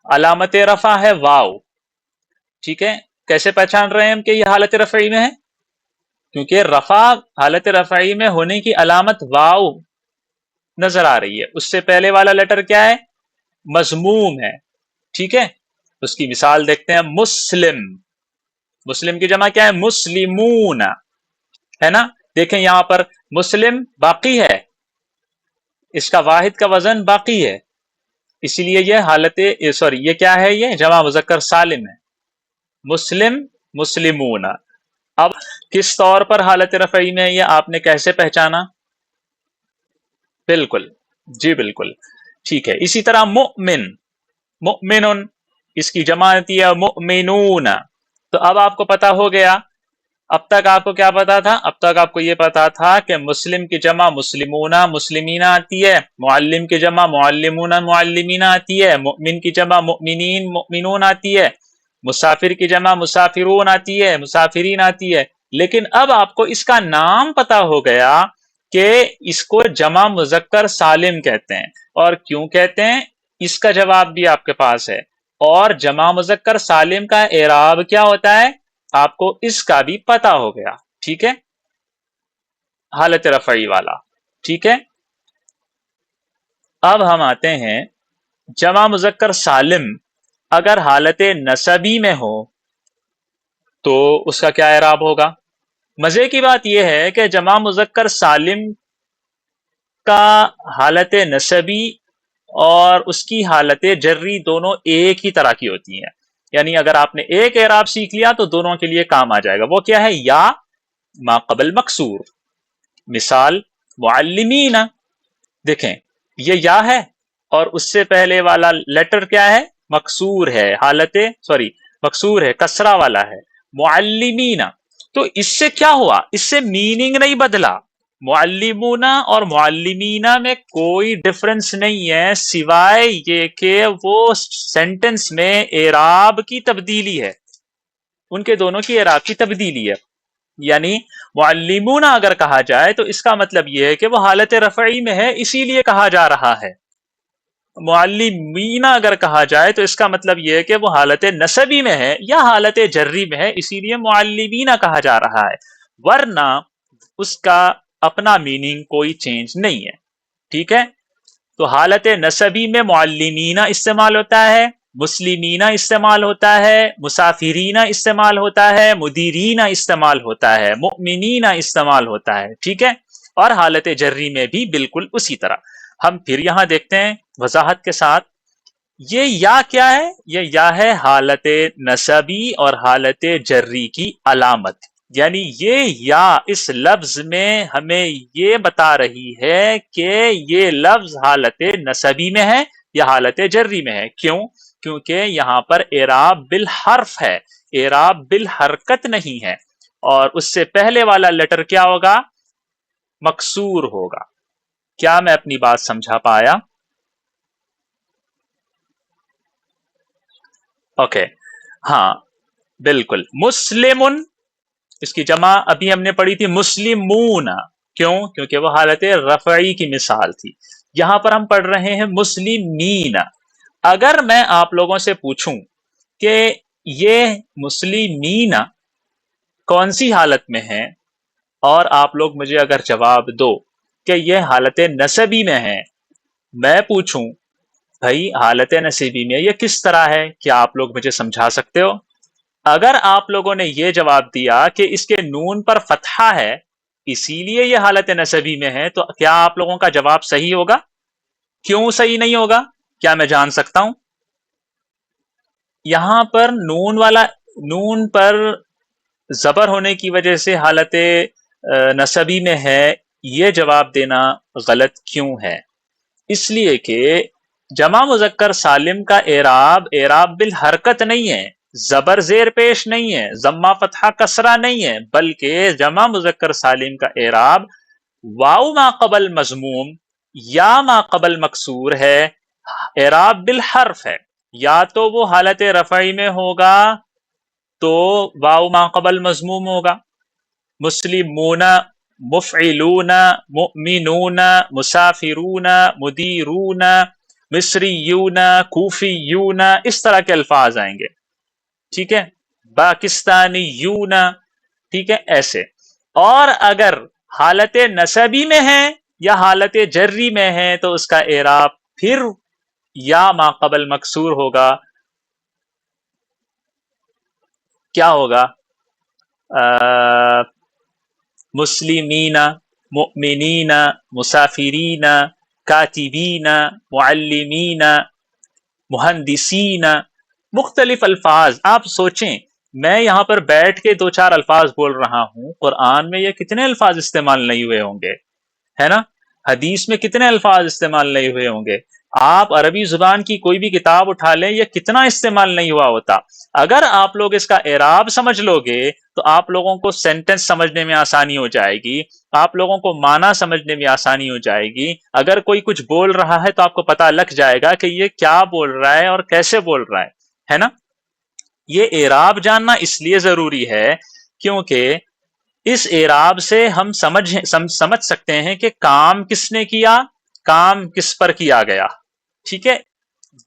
علامت رفع ہے واو. ٹھیک ہے، کیسے پہچان رہے ہیں ہم کہ یہ حالت رفعی میں ہے؟ کیونکہ رفع حالت رفعی میں ہونے کی علامت واو نظر آ رہی ہے، اس سے پہلے والا لیٹر کیا ہے؟ مضموم ہے. ٹھیک ہے، اس کی مثال دیکھتے ہیں، مسلم، مسلم کی جمع کیا ہے؟ مسلمون ہے نا. دیکھیں یہاں پر مسلم باقی ہے، اس کا واحد کا وزن باقی ہے، اسی لیے یہ حالت یہ کیا ہے؟ یہ جمع مذکر سالم ہے. مسلم، مسلمون. اب کس طور پر حالت رفعی میں یہ آپ نے کیسے پہچانا؟ بالکل، جی بالکل ٹھیک ہے. اسی طرح مؤمن، مؤمن، اس کی جمع آتی ہے مؤمنون. تو اب آپ کو پتا ہو گیا. اب تک آپ کو کیا پتا تھا؟ اب تک آپ کو یہ پتا تھا کہ مسلم کی جمع مسلمون، مسلمین آتی ہے، معلم کی جمع معلمون، معلمین آتی ہے، مؤمن کی جمع مؤمنین، مؤمنون آتی ہے، مسافر کی جمع مسافرون آتی ہے، مسافرین آتی ہے. لیکن اب آپ کو اس کا نام پتا ہو گیا کہ اس کو جمع مذکر سالم کہتے ہیں. اور کیوں کہتے ہیں اس کا جواب بھی آپ کے پاس ہے. اور جمع مذکر سالم کا اعراب کیا ہوتا ہے آپ کو اس کا بھی پتا ہو گیا، ٹھیک ہے، حالت رفعی والا، ٹھیک ہے۔ اب ہم آتے ہیں جمع مذکر سالم اگر حالت نسبی میں ہو تو اس کا کیا اعراب ہوگا؟ مزے کی بات یہ ہے کہ جمع مذکر سالم کا حالت نسبی اور اس کی حالت جری دونوں ایک ہی طرح کی ہوتی ہیں، یعنی اگر آپ نے ایک اعراب سیکھ لیا تو دونوں کے لیے کام آ جائے گا۔ وہ کیا ہے؟ یا ما قبل مکسور، مثال معلمین، دیکھیں یہ یا ہے اور اس سے پہلے والا لیٹر کیا ہے؟ مکسور ہے، مکسور ہے، کسرہ والا ہے، معلمین۔ تو اس سے کیا ہوا؟ اس سے میننگ نہیں بدلا، معلمون اور معلمین میں کوئی ڈفرنس نہیں ہے سوائے یہ کہ وہ سینٹنس میں اعراب کی تبدیلی ہے، ان کے دونوں کی اعراب کی تبدیلی ہے۔ یعنی معلمون اگر کہا جائے تو اس کا مطلب یہ ہے کہ وہ حالت رفعی میں ہے، اسی لیے کہا جا رہا ہے۔ معلمین اگر کہا جائے تو اس کا مطلب یہ ہے کہ وہ حالت نسبی میں ہے یا حالت جری میں ہے، اسی لیے معلمین کہا جا رہا ہے، ورنہ اس کا اپنا میننگ کوئی چینج نہیں ہے، ٹھیک ہے۔ تو حالت نسبی میں معلمین استعمال ہوتا ہے، مسلمین استعمال ہوتا ہے، مسافرین استعمال ہوتا ہے، مدیرین استعمال ہوتا ہے، مؤمنین استعمال ہوتا ہے، ٹھیک ہے۔ اور حالت جری میں بھی بالکل اسی طرح۔ ہم پھر یہاں دیکھتے ہیں وضاحت کے ساتھ، یہ یا کیا ہے؟ یہ یا ہے حالت نسبی اور حالت جری کی علامت، یعنی یہ یا اس لفظ میں ہمیں یہ بتا رہی ہے کہ یہ لفظ حالت نسبی میں ہے یا حالت جری میں ہے۔ کیوں؟ کیونکہ یہاں پر اعراب بالحرف ہے، اعراب بالحرکت نہیں ہے، اور اس سے پہلے والا لیٹر کیا ہوگا؟ مکسور ہوگا۔ کیا میں اپنی بات سمجھا پایا؟ اوکے، ہاں بالکل۔ مسلمن، اس کی جمع ابھی ہم نے پڑھی تھی مسلمون، کیوں؟ کیونکہ وہ حالت رفعی کی مثال تھی۔ یہاں پر ہم پڑھ رہے ہیں مسلمین۔ اگر میں آپ لوگوں سے پوچھوں کہ یہ مسلمین کون سی حالت میں ہے، اور آپ لوگ مجھے اگر جواب دو کہ یہ حالت نسبی میں ہے، میں پوچھوں بھائی حالت نسبی میں یہ کس طرح ہے، کیا آپ لوگ مجھے سمجھا سکتے ہو؟ اگر آپ لوگوں نے یہ جواب دیا کہ اس کے نون پر فتحہ ہے اسی لیے یہ حالت نسبی میں ہے، تو کیا آپ لوگوں کا جواب صحیح ہوگا؟ کیوں صحیح نہیں ہوگا؟ کیا میں جان سکتا ہوں؟ یہاں پر نون پر زبر ہونے کی وجہ سے حالت نسبی میں ہے، یہ جواب دینا غلط کیوں ہے؟ اس لیے کہ جمع مذکر سالم کا اعراب بالحرکت نہیں ہے، زبر زیر پیش نہیں ہے، ضمہ فتحہ کسرہ نہیں ہے، بلکہ جمع مذکر سالم کا اعراب واو ما قبل مضموم یا ما قبل مکسور ہے، اعراب بالحرف ہے۔ یا تو وہ حالت رفعی میں ہوگا تو واو ما قبل مضموم ہوگا، مسلمون، مفعلون، مؤمنون، مسافرون، مدیرون، مصریون، کوفیون، اس طرح کے الفاظ آئیں گے، ٹھیک ہے، پاکستانیون، ٹھیک ہے، ایسے۔ اور اگر حالت نسبی میں ہے یا حالت جری میں ہے تو اس کا اعراب پھر یا ما قبل مکسور ہوگا، کیا ہوگا؟ مسلمین، مؤمنین، مسافرین، کاتبین، معلمین، مہندسین، مختلف الفاظ۔ آپ سوچیں میں یہاں پر بیٹھ کے دو چار الفاظ بول رہا ہوں، قرآن میں یہ کتنے الفاظ استعمال نہیں ہوئے ہوں گے، ہے نا؟ حدیث میں کتنے الفاظ استعمال نہیں ہوئے ہوں گے؟ آپ عربی زبان کی کوئی بھی کتاب اٹھا لیں، یہ کتنا استعمال نہیں ہوا ہوتا۔ اگر آپ لوگ اس کا اعراب سمجھ لو گے تو آپ لوگوں کو سینٹنس سمجھنے میں آسانی ہو جائے گی، آپ لوگوں کو معنی سمجھنے میں آسانی ہو جائے گی۔ اگر کوئی کچھ بول رہا ہے تو آپ کو پتہ لگ جائے گا کہ یہ کیا بول رہا ہے اور کیسے بول رہا ہے نا؟ یہ اعراب جاننا اس لیے ضروری ہے کیونکہ اس اعراب سے ہم سمجھ سکتے ہیں کہ کام کس نے کیا، کام کس پر کیا گیا، ٹھیک ہے۔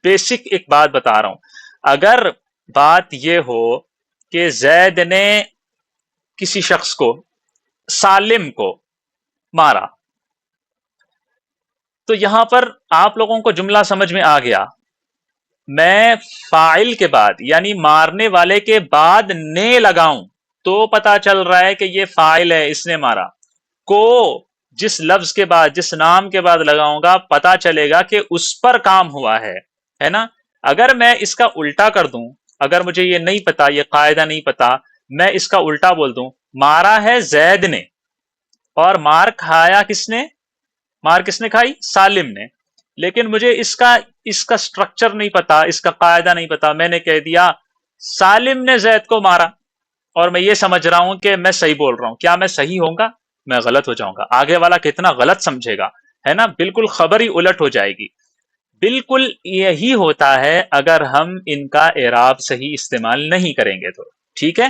بیسک ایک بات بتا رہا ہوں، اگر بات یہ ہو کہ زید نے کسی شخص کو، سالم کو مارا، تو یہاں پر آپ لوگوں کو جملہ سمجھ میں آ گیا، میں فاعل کے بعد یعنی مارنے والے کے بعد نے لگاؤں تو پتا چل رہا ہے کہ یہ فاعل ہے، اس نے مارا، کو جس لفظ کے بعد، جس نام کے بعد لگاؤں گا پتا چلے گا کہ اس پر کام ہوا ہے نا۔ اگر میں اس کا الٹا کر دوں، اگر مجھے یہ نہیں پتا، یہ قاعدہ نہیں پتا، میں اس کا الٹا بول دوں، مارا ہے زید نے اور مار کھایا کس نے؟ مار کس نے کھائی؟ سالم نے، لیکن مجھے اس کا سٹرکچر نہیں پتا، اس کا قاعدہ نہیں پتا، میں نے کہہ دیا سالم نے زید کو مارا اور میں یہ سمجھ رہا ہوں کہ میں صحیح بول رہا ہوں، کیا میں صحیح ہوں گا؟ میں غلط ہو جاؤں گا، آگے والا کتنا غلط سمجھے گا، ہے نا، بالکل خبر ہی الٹ ہو جائے گی۔ بالکل یہی ہوتا ہے اگر ہم ان کا اعراب صحیح استعمال نہیں کریں گے تو، ٹھیک ہے،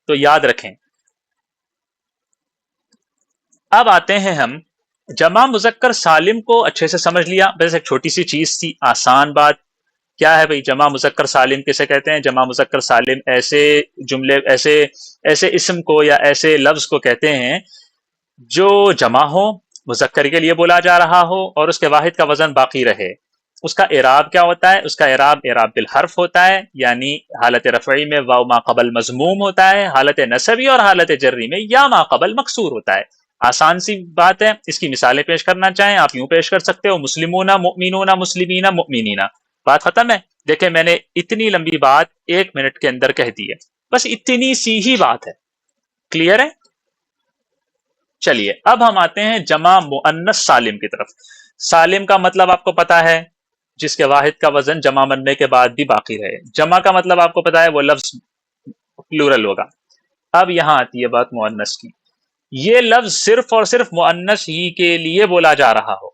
تو یاد رکھیں۔ اب آتے ہیں ہم جمع مذکر سالم کو اچھے سے سمجھ لیا، بس ایک چھوٹی سی چیز تھی، آسان بات، کیا ہے بھئی جمع مذکر سالم کسے کہتے ہیں؟ جمع مذکر سالم ایسے جملے، ایسے اسم کو یا ایسے لفظ کو کہتے ہیں جو جمع ہو، مذکر کے لیے بولا جا رہا ہو اور اس کے واحد کا وزن باقی رہے۔ اس کا اعراب کیا ہوتا ہے؟ اس کا اعراب بالحرف ہوتا ہے، یعنی حالت رفعی میں واو ما قبل مضموم ہوتا ہے، حالت نصبی اور حالت جری میں یا ما قبل مکسور ہوتا ہے۔ آسان سی بات ہے، اس کی مثالیں پیش کرنا چاہیں آپ یوں پیش کر سکتے ہو، مسلمون مؤمنون مسلمین مؤمنین، بات ختم ہے۔ دیکھیں میں نے اتنی لمبی بات 1 منٹ کے اندر کہہ دی ہے، بس اتنی سی ہی بات ہے، کلیئر ہے؟ چلیے اب ہم آتے ہیں جمع مؤنث سالم کی طرف۔ سالم کا مطلب آپ کو پتا ہے، جس کے واحد کا وزن جمع بننے کے بعد بھی باقی رہے۔ جمع کا مطلب آپ کو پتا ہے وہ لفظ پلورل ہوگا۔ اب یہاں آتی ہے بات مؤنث کی، یہ لفظ صرف اور صرف مؤنث ہی کے لیے بولا جا رہا ہو۔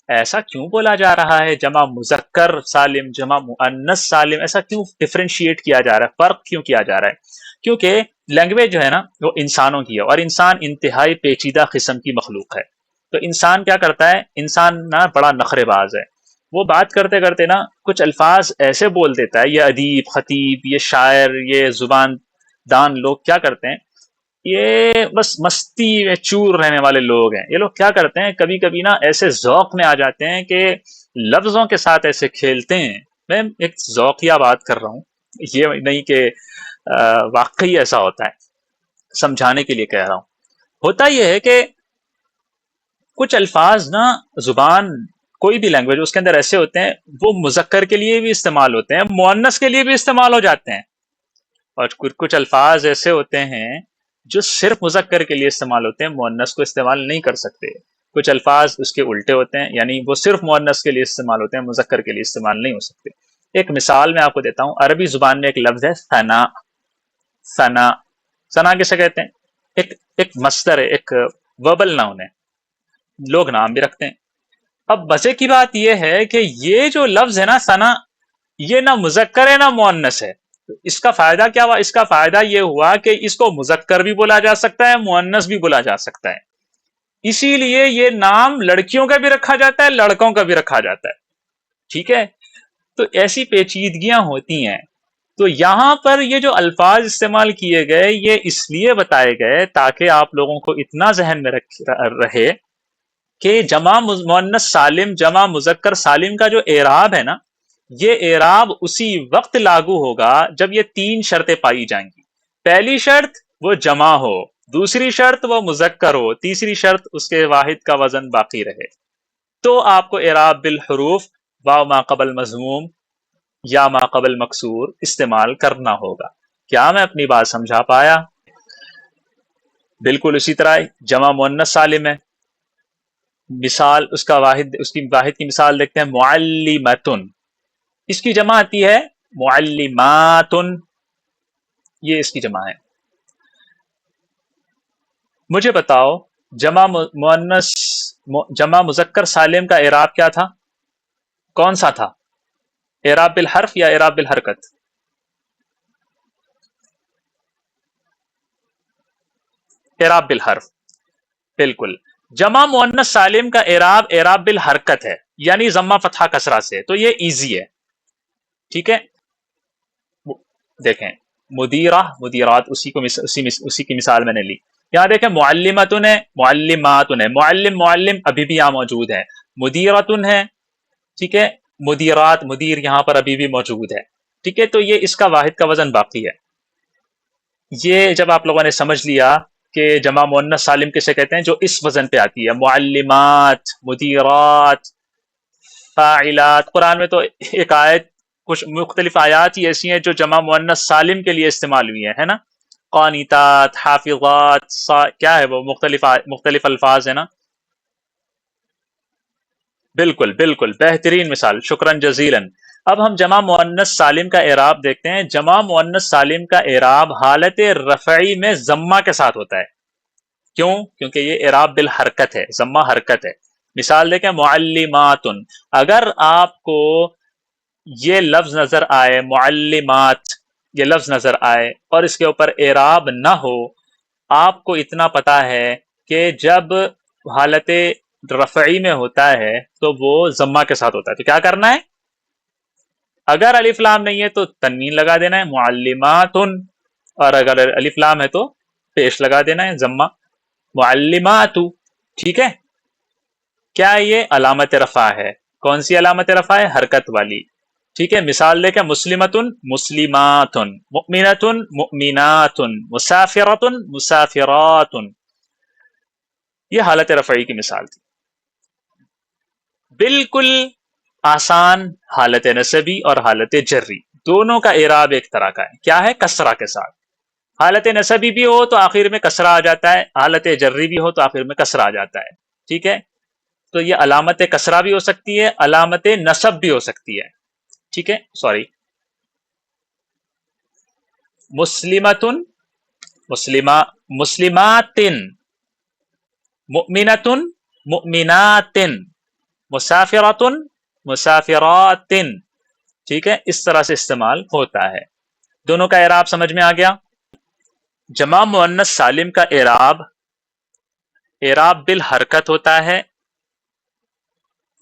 ایسا کیوں بولا جا رہا ہے؟ جمع مذکر سالم، جمع مؤنث سالم، ایسا کیوں ڈفرینشیٹ کیا جا رہا ہے، فرق کیوں کیا جا رہا ہے؟ کیونکہ لینگویج جو ہے نا وہ انسانوں کی ہے، اور انسان انتہائی پیچیدہ قسم کی مخلوق ہے۔ تو انسان کیا کرتا ہے؟ انسان نا بڑا نخرے باز ہے، وہ بات کرتے کرتے نا کچھ الفاظ ایسے بول دیتا ہے، یہ ادیب، خطیب، یہ شاعر، یہ زبان دان لوگ کیا کرتے ہیں، یہ بس مستی میں چور رہنے والے لوگ ہیں، یہ لوگ کیا کرتے ہیں کبھی کبھی نا ایسے ذوق میں آ جاتے ہیں کہ لفظوں کے ساتھ ایسے کھیلتے ہیں۔ میں ایک ذوقیہ بات کر رہا ہوں، یہ نہیں کہ واقعی ایسا ہوتا ہے، سمجھانے کے لیے کہہ رہا ہوں۔ ہوتا یہ ہے کہ کچھ الفاظ نا زبان، کوئی بھی لینگویج اس کے اندر ایسے ہوتے ہیں وہ مذکر کے لیے بھی استعمال ہوتے ہیں، مؤنث کے لیے بھی استعمال ہو جاتے ہیں، اور کچھ الفاظ ایسے ہوتے ہیں جو صرف مذکر کے لیے استعمال ہوتے ہیں، مؤنث کو استعمال نہیں کر سکتے۔ کچھ الفاظ اس کے الٹے ہوتے ہیں، یعنی وہ صرف مؤنث کے لیے استعمال ہوتے ہیں، مذکر کے لیے استعمال نہیں ہو سکتے۔ ایک مثال میں آپ کو دیتا ہوں، عربی زبان میں ایک لفظ ہے ثنا۔ ثنا، ثنا کسے کہتے ہیں؟ ایک مصدر ہے، ایک وربل ناؤن ہے، لوگ نام بھی رکھتے ہیں۔ اب مزے کی بات یہ ہے کہ یہ جو لفظ ہے نا ثنا، یہ نہ مذکر ہے نہ مؤنث ہے۔ اس کا فائدہ کیا ہوا؟ اس کا فائدہ یہ ہوا کہ اس کو مذکر بھی بولا جا سکتا ہے، مؤنث بھی بولا جا سکتا ہے، اسی لیے یہ نام لڑکیوں کا بھی رکھا جاتا ہے، لڑکوں کا بھی رکھا جاتا ہے، ٹھیک ہے؟ تو ایسی پیچیدگیاں ہوتی ہیں۔ تو یہاں پر یہ جو الفاظ استعمال کیے گئے یہ اس لیے بتائے گئے تاکہ آپ لوگوں کو اتنا ذہن میں رہے کہ جمع مؤنث سالم، جمع مذکر سالم کا جو اعراب ہے نا، یہ اعراب اسی وقت لاگو ہوگا جب یہ 3 شرطیں پائی جائیں گی۔ پہلی شرط وہ جمع ہو، دوسری شرط وہ مذکر ہو، تیسری شرط اس کے واحد کا وزن باقی رہے۔ تو آپ کو اعراب بالحروف واو ما قبل مضموم یا ما قبل مکسور استعمال کرنا ہوگا۔ کیا میں اپنی بات سمجھا پایا؟ بالکل اسی طرح جمع مؤنث سالم ہے، مثال اس کی واحد کی مثال دیکھتے ہیں، معلمتن، اس کی جمع آتی ہے معلماتن، یہ اس کی جمع ہے۔ مجھے بتاؤ جمع مذکر سالم کا اعراب کیا تھا؟ کون سا تھا؟ اعراب بالحرف یا اعراب بالحرکت؟ اعراب بالحرف، بالکل۔ جمع مؤنث سالم کا اعراب بالحرکت ہے، یعنی ضمہ فتحہ کسرہ سے، تو یہ ایزی ہے، ٹھیک ہے؟ دیکھیں مدیرہ مدیرات اسی کی مثال میں نے لی. یہاں دیکھیں معلمتن ہے معلماتن ہے، معلم معلم ابھی بھی یہاں موجود ہے، مدیرتن ہے، ٹھیک ہے، مدیرات مدیر یہاں پر ابھی بھی موجود ہے، ٹھیک ہے. تو یہ اس کا واحد کا وزن باقی ہے. یہ جب آپ لوگوں نے سمجھ لیا کہ جمع مؤنث سالم کسے کہتے ہیں جو اس وزن پہ آتی ہے، معلمات، مدیرات، فاعلات. قرآن میں تو ایک آیت، کچھ مختلف آیات ہی ایسی ہیں جو جمع مؤنث سالم کے لیے استعمال ہوئی ہیں، ہے نا. قانتات، حافظات، کیا ہے وہ مختلف الفاظ ہے نا. بالکل بالکل بہترین مثال، شکرا جزیلا. اب ہم جمع مؤنث سالم کا اعراب دیکھتے ہیں. جمع مؤنث سالم کا اعراب حالت رفعی میں ضمہ کے ساتھ ہوتا ہے. کیوں؟ کیونکہ یہ اعراب بالحرکت ہے، ضمہ حرکت ہے. مثال دیکھیں معلمات. اگر آپ کو یہ لفظ نظر آئے معلمات، یہ لفظ نظر آئے اور اس کے اوپر اعراب نہ ہو، آپ کو اتنا پتا ہے کہ جب حالت رفعی میں ہوتا ہے تو وہ ضمہ کے ساتھ ہوتا ہے. تو کیا کرنا ہے؟ اگر الف لام نہیں ہے تو تنوین لگا دینا ہے معلمات، اور اگر الف لام ہے تو پیش لگا دینا ہے ضمہ معلمات. ٹھیک ہے. کیا یہ علامت رفع ہے؟ کون سی علامت رفع ہے؟ حرکت والی. ٹھیک ہے. مثال دیکھیں مسلمتن مسلماتن، مؤمنتن مؤمناتن، مسافرتن مسافراتن. یہ حالت رفعی کی مثال تھی. بالکل آسان حالت نصبی اور حالت جری، دونوں کا اعراب ایک طرح کا ہے. کیا ہے؟ کسرہ کے ساتھ. حالت نصبی بھی ہو تو آخر میں کسرہ آ جاتا ہے، حالت جری بھی ہو تو آخر میں کسرہ آ جاتا ہے. ٹھیک ہے. تو یہ علامت کسرہ بھی ہو سکتی ہے، علامت نصب بھی ہو سکتی ہے. ٹھیک ہے. سوری، مسلمتن مسلماتن، مؤمنتن مؤمناتن، مسافرتن مسافراتن. ٹھیک ہے. اس طرح سے استعمال ہوتا ہے. دونوں کا اعراب سمجھ میں آ گیا. جمع مؤنث سالم کا اعراب بالحرکت ہوتا ہے،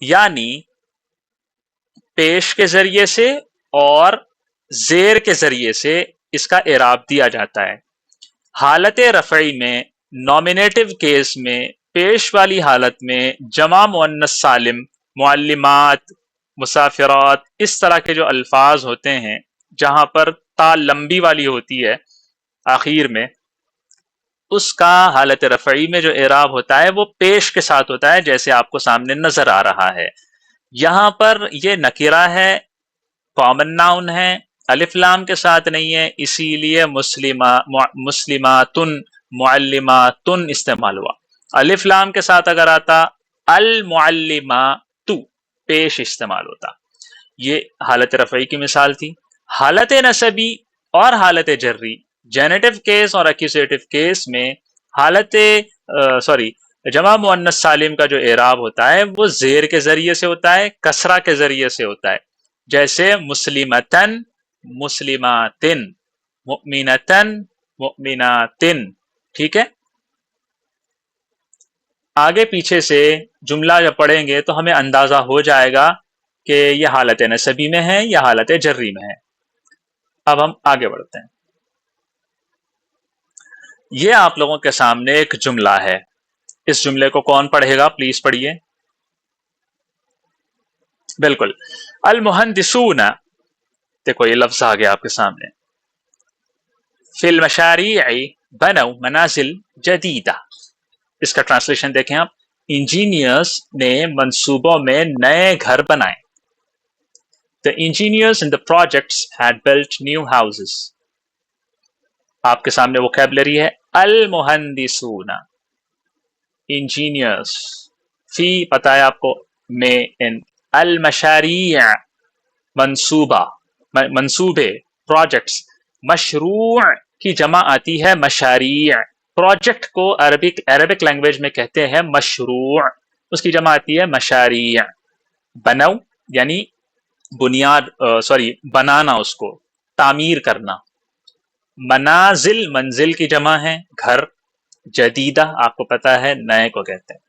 یعنی پیش کے ذریعے سے اور زیر کے ذریعے سے اس کا اعراب دیا جاتا ہے. حالت رفعی میں، نومینیٹو کیس میں، پیش والی حالت میں جمع مؤنث سالم، معلمات، مسافرات، اس طرح کے جو الفاظ ہوتے ہیں جہاں پر تا لمبی والی ہوتی ہے آخر میں، اس کا حالت رفعی میں جو اعراب ہوتا ہے وہ پیش کے ساتھ ہوتا ہے، جیسے آپ کو سامنے نظر آ رہا ہے. یہاں پر یہ نکرہ ہے، کامن ناؤن ہے، الف لام کے ساتھ نہیں ہے، اسی لیے مسلماتن معلماتن استعمال ہوا. الف لام کے ساتھ اگر آتا المعلمات، پیش استعمال ہوتا. یہ حالت رفعی کی مثال تھی. حالت نصبی اور حالت جری، جینیٹو کیس اور ایکوزیٹو کیس میں جمع مؤنث سالم کا جو اعراب ہوتا ہے وہ زیر کے ذریعے سے ہوتا ہے، کسرہ کے ذریعے سے ہوتا ہے. جیسے مسلمتن مسلماتن، مؤمنتن مؤمناتن. ٹھیک ہے. آگے پیچھے سے جملہ جب پڑھیں گے تو ہمیں اندازہ ہو جائے گا کہ یہ حالت نصبی میں ہے یا حالت جری میں ہے. اب ہم آگے بڑھتے ہیں. یہ آپ لوگوں کے سامنے ایک جملہ ہے. اس جملے کو کون پڑھے گا؟ پلیز پڑھیے. بالکل. المہندسون، دیکھو یہ لفظ آ گیا آپ کے سامنے. فی المشاریع بنوا منازل جدیدہ. اس کا ٹرانسلیشن دیکھیں آپ. انجینئرز نے منصوبوں میں نئے گھر بنائے. The engineers in the projects had built new houses. آپ کے سامنے ووکیبلری ہے المہندسون، انجینئرز. فی پتہ ہے آپ کو، میں، ان. المشاریع منصوبہ، منصوبے، پروجیکٹس. مشروع کی جمع آتی ہے مشاریع. پروجیکٹ کو عربک لینگویج میں کہتے ہیں مشروع، اس کی جمع آتی ہے مشاریع. بنو یعنی بنیاد، بنانا، اس کو تعمیر کرنا. منازل منزل کی جمع ہے گھر. جدیدہ آپ کو پتا ہے نئے کو کہتے ہیں.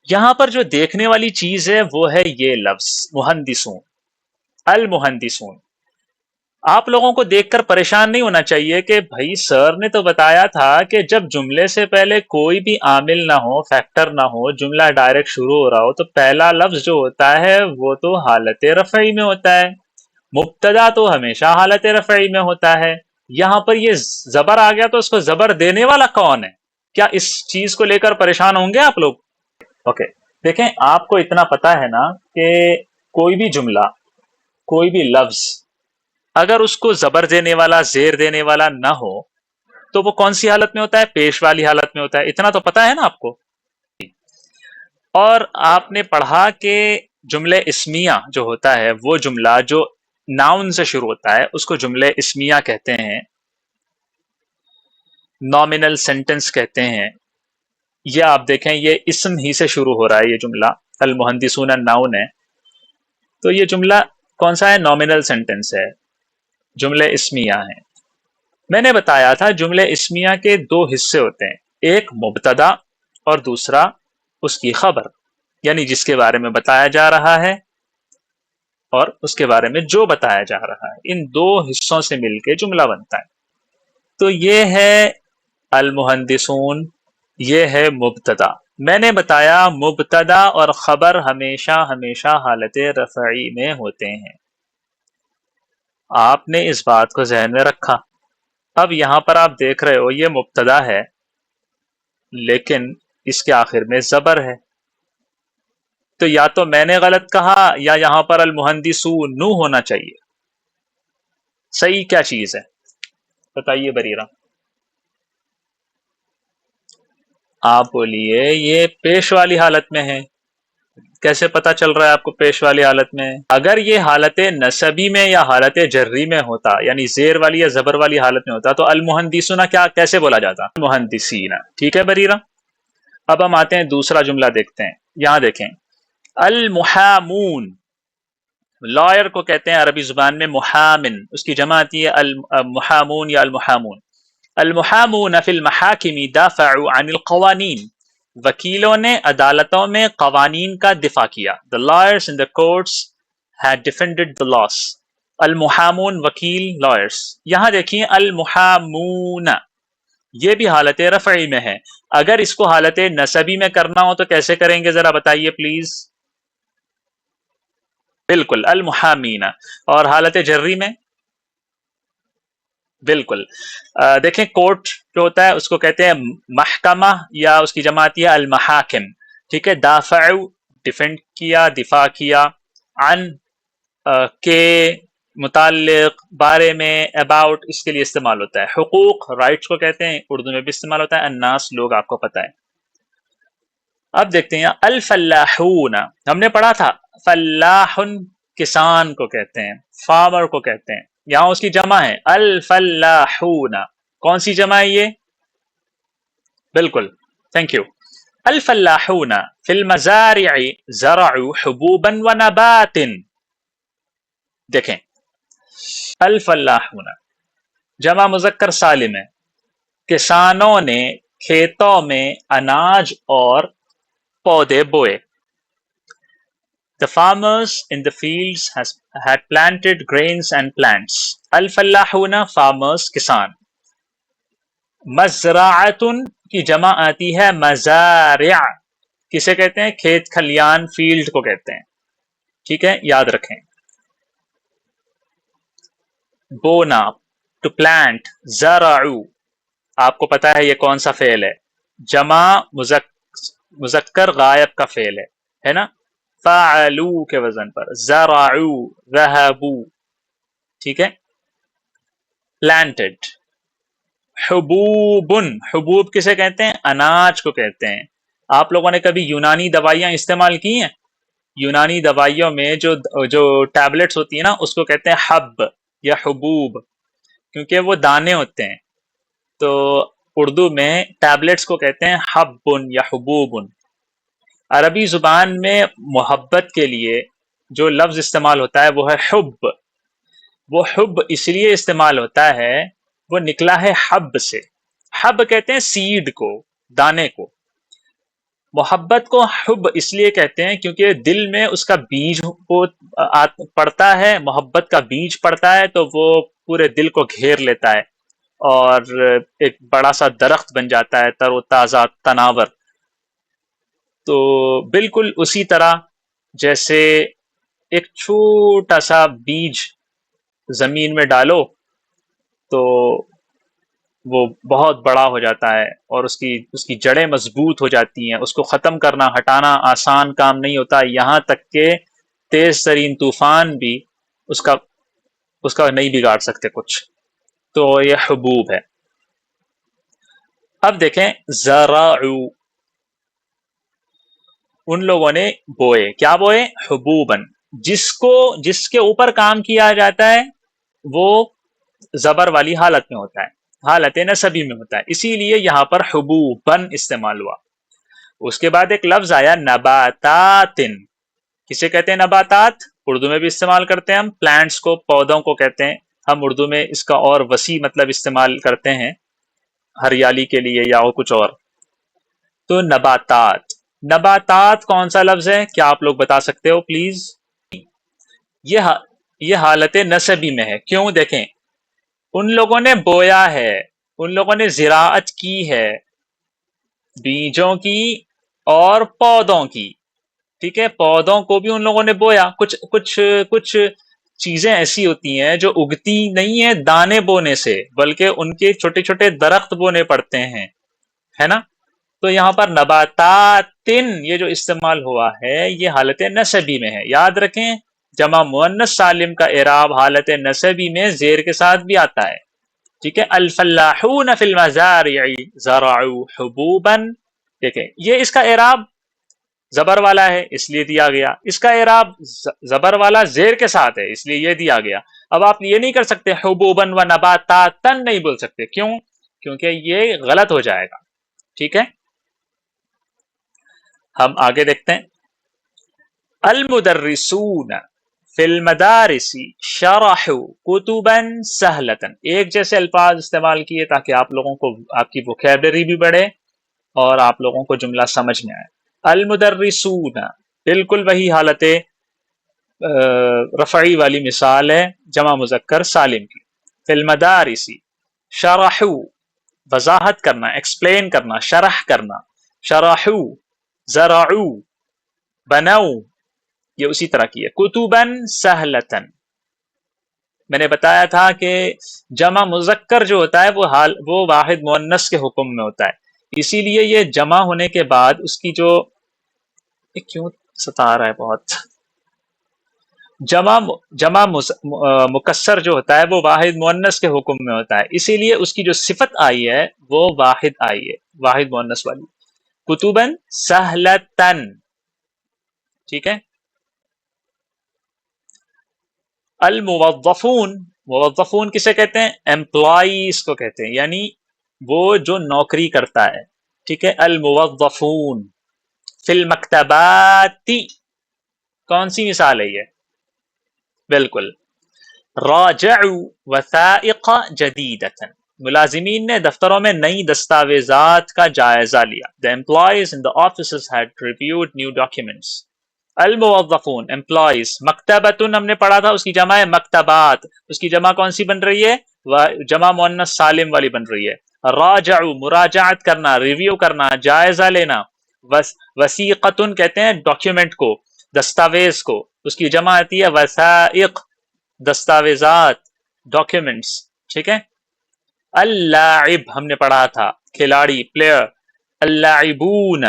یہاں پر جو دیکھنے والی چیز ہے وہ ہے یہ لفظ مہندسون، المہندسون. آپ لوگوں کو دیکھ کر پریشان نہیں ہونا چاہیے کہ بھائی سر نے تو بتایا تھا کہ جب جملے سے پہلے کوئی بھی عامل نہ ہو، فیکٹر نہ ہو، جملہ ڈائریکٹ شروع ہو رہا ہو، تو پہلا لفظ جو ہوتا ہے وہ تو حالت رفعی میں ہوتا ہے، مبتدا تو ہمیشہ حالت رفعی میں ہوتا ہے۔ یہاں پر یہ زبر آ گیا تو اس کو زبر دینے والا کون ہے؟ کیا اس چیز کو لے کر پریشان ہوں گے آپ لوگ؟ اوکے، دیکھیں آپ کو اتنا پتا ہے نا کہ کوئی بھی جملہ، کوئی بھی لفظ اگر اس کو زبر دینے والا، زیر دینے والا نہ ہو تو وہ کون سی حالت میں ہوتا ہے؟ پیش والی حالت میں ہوتا ہے، اتنا تو پتا ہے نا آپ کو۔ اور آپ نے پڑھا کہ جملے اسمیہ جو ہوتا ہے، وہ جملہ جو ناؤن سے شروع ہوتا ہے اس کو جملے اسمیہ کہتے ہیں، نومینل سینٹنس کہتے ہیں۔ یہ آپ دیکھیں یہ اسم ہی سے شروع ہو رہا ہے، یہ جملہ المحدثون ناؤن ہے، تو یہ جملہ کون سا ہے؟ نومینل سینٹنس ہے، جملے اسمیہ ہیں۔ میں نے بتایا تھا جملے اسمیہ کے دو حصے ہوتے ہیں، ایک مبتدا اور دوسرا اس کی خبر، یعنی جس کے بارے میں بتایا جا رہا ہے اور اس کے بارے میں جو بتایا جا رہا ہے، ان دو حصوں سے مل کے جملہ بنتا ہے۔ تو یہ ہے المحدثون، یہ ہے مبتدا۔ میں نے بتایا مبتدا اور خبر ہمیشہ حالت رفعی میں ہوتے ہیں، آپ نے اس بات کو ذہن میں رکھا۔ اب یہاں پر آپ دیکھ رہے ہو یہ مبتدا ہے لیکن اس کے آخر میں زبر ہے، تو یا تو میں نے غلط کہا یا یہاں پر المحدثون نو ہونا چاہیے۔ صحیح کیا چیز ہے بتائیے بریرہ؟ آپ بولیے یہ پیش والی حالت میں ہے۔ کیسے پتا چل رہا ہے آپ کو پیش والی حالت میں؟ اگر یہ حالت نسبی میں یا حالت جری میں ہوتا، یعنی زیر والی یا زبر والی حالت میں ہوتا، تو المحدثون کیسے بولا جاتا؟ المحدثین۔ ٹھیک ہے بریرہ؟ اب ہم آتے ہیں دوسرا جملہ دیکھتے ہیں، یہاں دیکھیں المحامون، لائر کو کہتے ہیں عربی زبان میں محامن، اس کی جمع آتی ہے المحامون یا المحامون۔ المحامون فی المحاکم دافعوا عن القوانین، وکیلوں نے عدالتوں میں قوانین کا دفاع کیا۔ The lawyers in the courts had defended the laws۔ المحامون وکیل، lawyers۔ یہاں دیکھیں المحامون، یہ بھی حالت رفعی میں ہے، اگر اس کو حالت نسبی میں کرنا ہو تو کیسے کریں گے ذرا بتائیے پلیز؟ بالکل المحامین۔ اور حالت جری میں؟ بالکل دیکھیں کورٹ جو ہوتا ہے اس کو کہتے ہیں محکمہ، یا اس کی جمع آتی ہے المحاکم۔ ٹھیک ہے، دافعو ڈیفینڈ کیا، دفاع کیا، عن کے متعلق، بارے میں، اباؤٹ اس کے لیے استعمال ہوتا ہے۔ حقوق رائٹس کو کہتے ہیں، اردو میں بھی استعمال ہوتا ہے، الناس لوگ، آپ کو پتہ ہے۔ اب دیکھتے ہیں الفلاحون، ہم نے پڑھا تھا فلاح کسان کو کہتے ہیں، فارمر کو کہتے ہیں، یہاں اس کی جمع ہے الفلاحون۔ کون سی جمع ہے یہ؟ بالکل، تھینک یو۔ الفلاحون فی المزارع زرعوا حبوبا ونبات۔ دیکھیں الفلاحون جمع مذکر سالم ہے، کسانوں نے کھیتوں میں اناج اور پودے بوئے۔ The farmers in the fields had planted grains and plants۔ الفلاحون farmers، کسان۔ مزرعۃ کی جمع آتی ہے مزارع، کسے کہتے ہیں؟ کھیت کھلیان، فیلڈ کو کہتے ہیں۔ ٹھیک ہے، یاد رکھیں۔ بونا ٹو پلانٹ، زرعو آپ کو پتا ہے یہ کون سا فعل ہے؟ جمع مذکر غائب کا فعل ہے نا، فعلو کے وزن پر، زرعو، ذهبو۔ ٹھیک ہے، پلانٹڈ۔ حبوب، حبوب کسے کہتے ہیں؟ اناج کو کہتے ہیں۔ آپ لوگوں نے کبھی یونانی دوائیاں استعمال کی ہیں؟ یونانی دوائیوں میں جو ٹیبلٹس ہوتی ہیں نا اس کو کہتے ہیں حب یا حبوب، کیونکہ وہ دانے ہوتے ہیں، تو اردو میں ٹیبلٹس کو کہتے ہیں حب یا حبوب۔ عربی زبان میں محبت کے لیے جو لفظ استعمال ہوتا ہے وہ ہے حب۔ وہ حب اس لیے استعمال ہوتا ہے، وہ نکلا ہے حب سے۔ حب کہتے ہیں سیڈ کو، دانے کو۔ محبت کو حب اس لیے کہتے ہیں کیونکہ دل میں اس کا بیج کو پڑتا ہے، محبت کا بیج پڑتا ہے تو وہ پورے دل کو گھیر لیتا ہے اور ایک بڑا سا درخت بن جاتا ہے، تر و تازہ تناور۔ تو بالکل اسی طرح جیسے ایک چھوٹا سا بیج زمین میں ڈالو تو وہ بہت بڑا ہو جاتا ہے اور اس کی جڑیں مضبوط ہو جاتی ہیں، اس کو ختم کرنا ہٹانا آسان کام نہیں ہوتا، یہاں تک کہ تیز ترین طوفان بھی اس کا نہیں بگاڑ سکتے کچھ۔ تو یہ حبوب ہے۔ اب دیکھیں زرعو، ان لوگوں نے بوئے، کیا بوئے؟ حبوبن، جس کے اوپر کام کیا جاتا ہے وہ زبر والی حالت میں ہوتا ہے، حالت نصبی میں ہوتا ہے، اسی لیے یہاں پر حبوبن استعمال ہوا۔ اس کے بعد ایک لفظ آیا نباتات، کسے کہتے ہیں نباتات؟ اردو میں بھی استعمال کرتے ہیں ہم، پلانٹس کو، پودوں کو کہتے ہیں ہم اردو میں، اس کا اور وسیع مطلب استعمال کرتے ہیں ہریالی کے لیے یا کچھ اور۔ تو نباتات، نباتات کون سا لفظ ہے؟ کیا آپ لوگ بتا سکتے ہو پلیز؟ یہ حالت نصبی میں ہے، کیوں؟ دیکھیں ان لوگوں نے بویا ہے، ان لوگوں نے زراعت کی ہے بیجوں کی اور پودوں کی، ٹھیک ہے، پودوں کو بھی ان لوگوں نے بویا۔ کچھ چیزیں ایسی ہوتی ہیں جو اگتی نہیں ہیں دانے بونے سے، بلکہ ان کے چھوٹے چھوٹے درخت بونے پڑتے ہیں، ہے نا؟ تو یہاں پر نباتاتن یہ جو استعمال ہوا ہے یہ حالت نصبی میں ہے۔ یاد رکھیں جمع مؤنث سالم کا اعراب حالت نصبی میں زیر کے ساتھ بھی آتا ہے، ٹھیک ہے۔ الفلاحون فی المزارع زرعوا حبوبا، دیکھیں یہ اس کا اعراب زبر والا ہے اس لیے دیا گیا، اس کا اعراب زبر والا زیر کے ساتھ ہے اس لیے یہ دیا گیا۔ اب آپ یہ نہیں کر سکتے حبوبا و نباتاتن نہیں بول سکتے، کیوں؟ کیونکہ یہ غلط ہو جائے گا، ٹھیک ہے۔ ہم آگے دیکھتے ہیں المدرسون فی المدارس شرحوا کتبا سہلتا، ایک جیسے الفاظ استعمال کیے تاکہ آپ لوگوں کو آپ کی ووکیبلری بھی بڑھے اور آپ لوگوں کو جملہ سمجھ میں آئے۔ المدرسون بالکل وہی حالت رفعی والی مثال ہے جمع مذکر سالم کی۔ فی المدارس شرحوا وضاحت کرنا، ایکسپلین کرنا، شرح کرنا، شرحوا زرعوا بنوا، یہ اسی طرح کی ہے۔ کتباً سہلتاً، میں نے بتایا تھا کہ جمع مذکر جو ہوتا ہے وہ واحد مؤنث کے حکم میں ہوتا ہے، اسی لیے یہ جمع ہونے کے بعد اس کی جو کیوں ستا رہا ہے بہت، جمع مکسر جو ہوتا ہے وہ واحد مؤنث کے حکم میں ہوتا ہے، اسی لیے اس کی جو صفت آئی ہے وہ واحد آئی ہے، واحد مؤنث والی۔ کتباً سہلتاً، ٹھیک ہے۔ الموظفون، موظفون کسے کہتے ہیں؟ امپلائیز کو کہتے ہیں، یعنی وہ جو نوکری کرتا ہے، ٹھیک ہے۔ الموظفون فی المکتبات، کون سی مثال ہے یہ؟ بالکل راجعوا وثائق جدیدۃ، ملازمین نے دفتروں میں نئی دستاویزات کا جائزہ لیا۔ The employees in the offices had reviewed new documents۔ الموظفون امپلائیز، مکتبتن ہم نے پڑھا تھا اس کی جمع ہے مکتبات، اس کی جمع کون سی بن رہی ہے؟ جمع مؤنث سالم والی بن رہی ہے۔ راجعوا مراجعت کرنا، ریویو کرنا، جائزہ لینا۔ وثیقتن کہتے ہیں ڈاکیومنٹ کو، دستاویز کو، اس کی جمع آتی ہے وثائق، دستاویزات، ڈاکیومنٹس، ٹھیک ہے۔ اللاعب ہم نے پڑھا تھا کھلاڑی، پلیئر۔ اللاعبون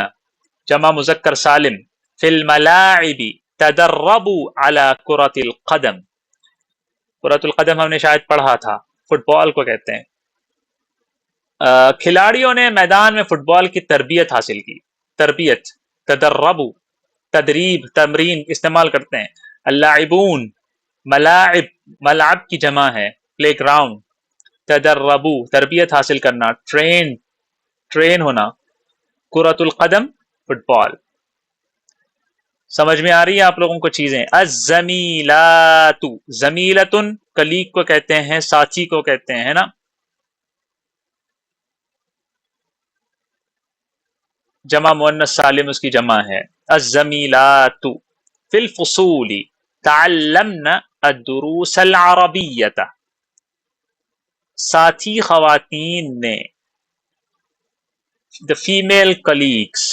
جمع مذکر سالم۔ فی الملاعب تدربوا علی کرۃ القدم، کرۃ القدم ہم نے شاید پڑھا تھا، فٹ بال کو کہتے ہیں۔ کھلاڑیوں نے میدان میں فٹ بال کی تربیت حاصل کی، تربیت، تدربوا، تدریب، تمرین استعمال کرتے ہیں۔ اللاعبون ملاعب، ملعب کی جمع ہے پلے گراؤنڈ۔ تدربوا تربیت حاصل کرنا، ٹرین ہونا۔ کرۃ القدم فٹ بال، سمجھ میں آ رہی ہے آپ لوگوں کو چیزیں؟ الزمیلات، زمیلتن کلیگ کو کہتے ہیں، ساتھی کو کہتے ہیں، ہے نا۔ جمع مؤنث سالم اس کی جمع ہے. الزمیلات فی الفصول تعلمن الدروس العربیۃ. ساتھی خواتین نے the female colleagues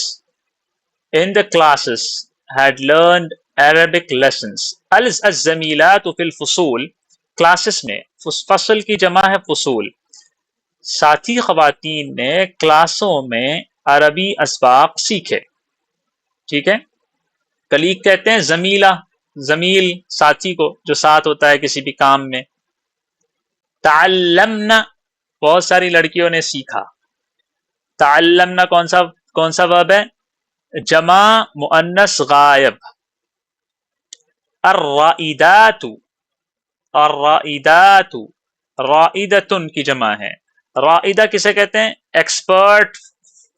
in the classes had learned Arabic lessons. الزمیلات فی الفصول کلاسز میں، فصل کی جمع ہے فصول. ساتھی خواتین نے کلاسوں میں عربی اسباق سیکھے. ٹھیک ہے. کلیگ کہتے ہیں زمیلہ، زمیل ساتھی کو جو ساتھ ہوتا ہے کسی بھی کام میں. تعلمنا بہت ساری لڑکیوں نے سیکھا. تعلمنا کون سا ورب ہے؟ جمع مؤنث غائب. الرائدات، الرائدات رائدتن کی جمع ہے. رائدہ کسے کہتے ہیں؟ ایکسپرٹ،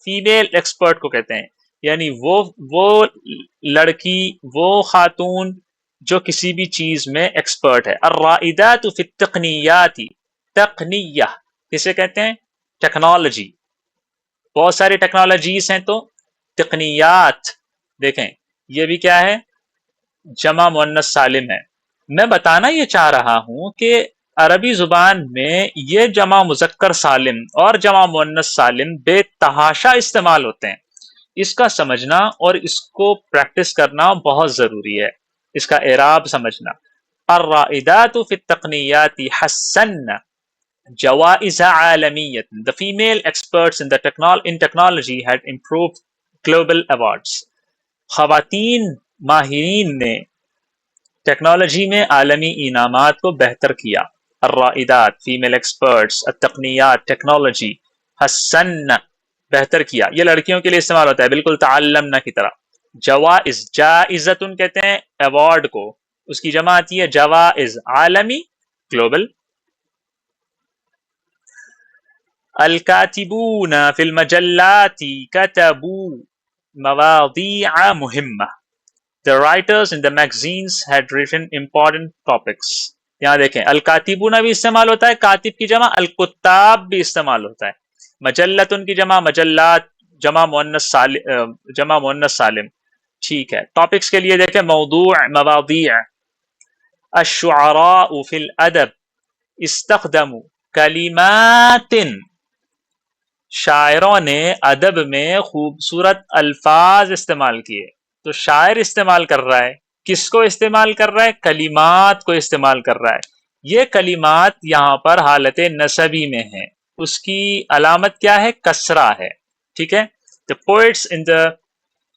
فیمیل ایکسپرٹ کو کہتے ہیں. یعنی وہ لڑکی، وہ خاتون جو کسی بھی چیز میں ایکسپرٹ ہے. الرائدات فی التقنیات، تقنیہ کسے کہتے ہیں؟ ٹیکنالوجی. بہت ساری ٹیکنالوجیز ہیں تو تقنیات. دیکھیں یہ بھی کیا ہے؟ جمع مؤنث سالم ہے. میں بتانا یہ چاہ رہا ہوں کہ عربی زبان میں یہ جمع مذکر سالم اور جمع مؤنث سالم بے تحاشا استعمال ہوتے ہیں. اس کا سمجھنا اور اس کو پریکٹس کرنا بہت ضروری ہے، اس کا اعراب سمجھنا. الرائدات فی التقنیات حسن جوائز عالمیت. The female experts in technology had improved global awards. خواتین ماہرین نے ٹیکنالوجی میں عالمی انعامات کو بہتر کیا. الرائدات فیمیل ایکسپرٹس، التقنیات ٹیکنالوجی، حسن بہتر کیا. یہ لڑکیوں کے لیے استعمال ہوتا ہے بالکل تعلمنا کی طرح. جوائز، جائزتن کہتے ہیں ایوارڈ کو، اس کی جمع آتی ہے جوائز، عالمی گلوبل. الکاتبون فی المجلات کتبوا مواضیع مہمہ. The writers in the magazines had written important topics. یہاں دیکھیں الکاتبون بھی استعمال ہوتا ہے، کاتب کی جمع الکتاب بھی استعمال ہوتا ہے. مجلتن کی جمع مجلات، جمع مؤنث سالم. ٹھیک ہے. ٹاپکس کے لیے دیکھیں موضوع، مواضیع. الشعراء فی الادب استخدموا کلمات. شاعروں نے ادب میں خوبصورت الفاظ استعمال کیے. تو شاعر استعمال کر رہا ہے، کس کو استعمال کر رہا ہے؟ کلمات کو استعمال کر رہا ہے. یہ کلمات یہاں پر حالت نسبی میں ہیں، اس کی علامت کیا ہے؟ کسرہ ہے. ٹھیک ہے. The poets in the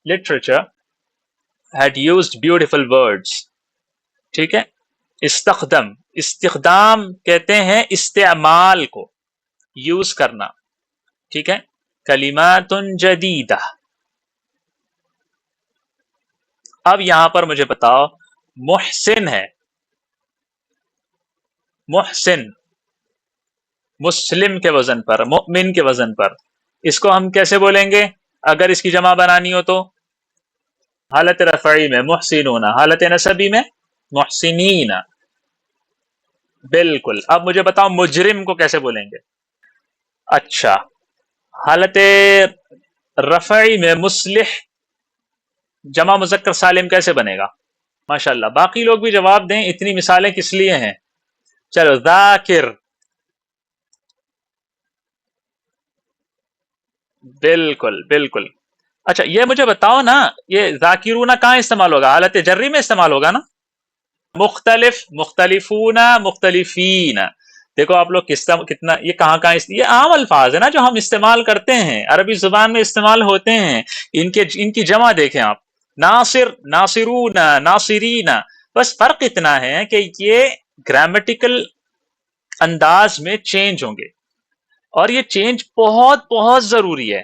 literature had used beautiful words. ٹھیک ہے. استخدام کہتے ہیں استعمال کو، یوز کرنا. ٹھیک ہے. کلمات جدیدہ. اب یہاں پر مجھے بتاؤ، محسن ہے، محسن مسلم کے وزن پر، مؤمن کے وزن پر. اس کو ہم کیسے بولیں گے اگر اس کی جمع بنانی ہو تو؟ حالت رفعی میں محسنون، حالت نسبی میں محسنین. بالکل. اب مجھے بتاؤ مجرم کو کیسے بولیں گے؟ اچھا، حالت رفعی میں مصلح جمع مذکر سالم کیسے بنے گا؟ ماشاءاللہ. باقی لوگ بھی جواب دیں، اتنی مثالیں کس لیے ہیں. چلو ذاکر. بالکل بالکل. اچھا یہ مجھے بتاؤ نا، یہ ذاکرون کہاں استعمال ہوگا؟ حالت جری میں استعمال ہوگا نا. مختلف، مختلفون، مختلفین. دیکھو آپ لوگ کتنا یہ کہاں یہ عام الفاظ ہے نا جو ہم استعمال کرتے ہیں، عربی زبان میں استعمال ہوتے ہیں. ان کی جمع دیکھیں آپ، ناصر، ناصرون، ناصرین. بس فرق اتنا ہے کہ یہ گرامیٹیکل انداز میں چینج ہوں گے، اور یہ چینج بہت بہت ضروری ہے.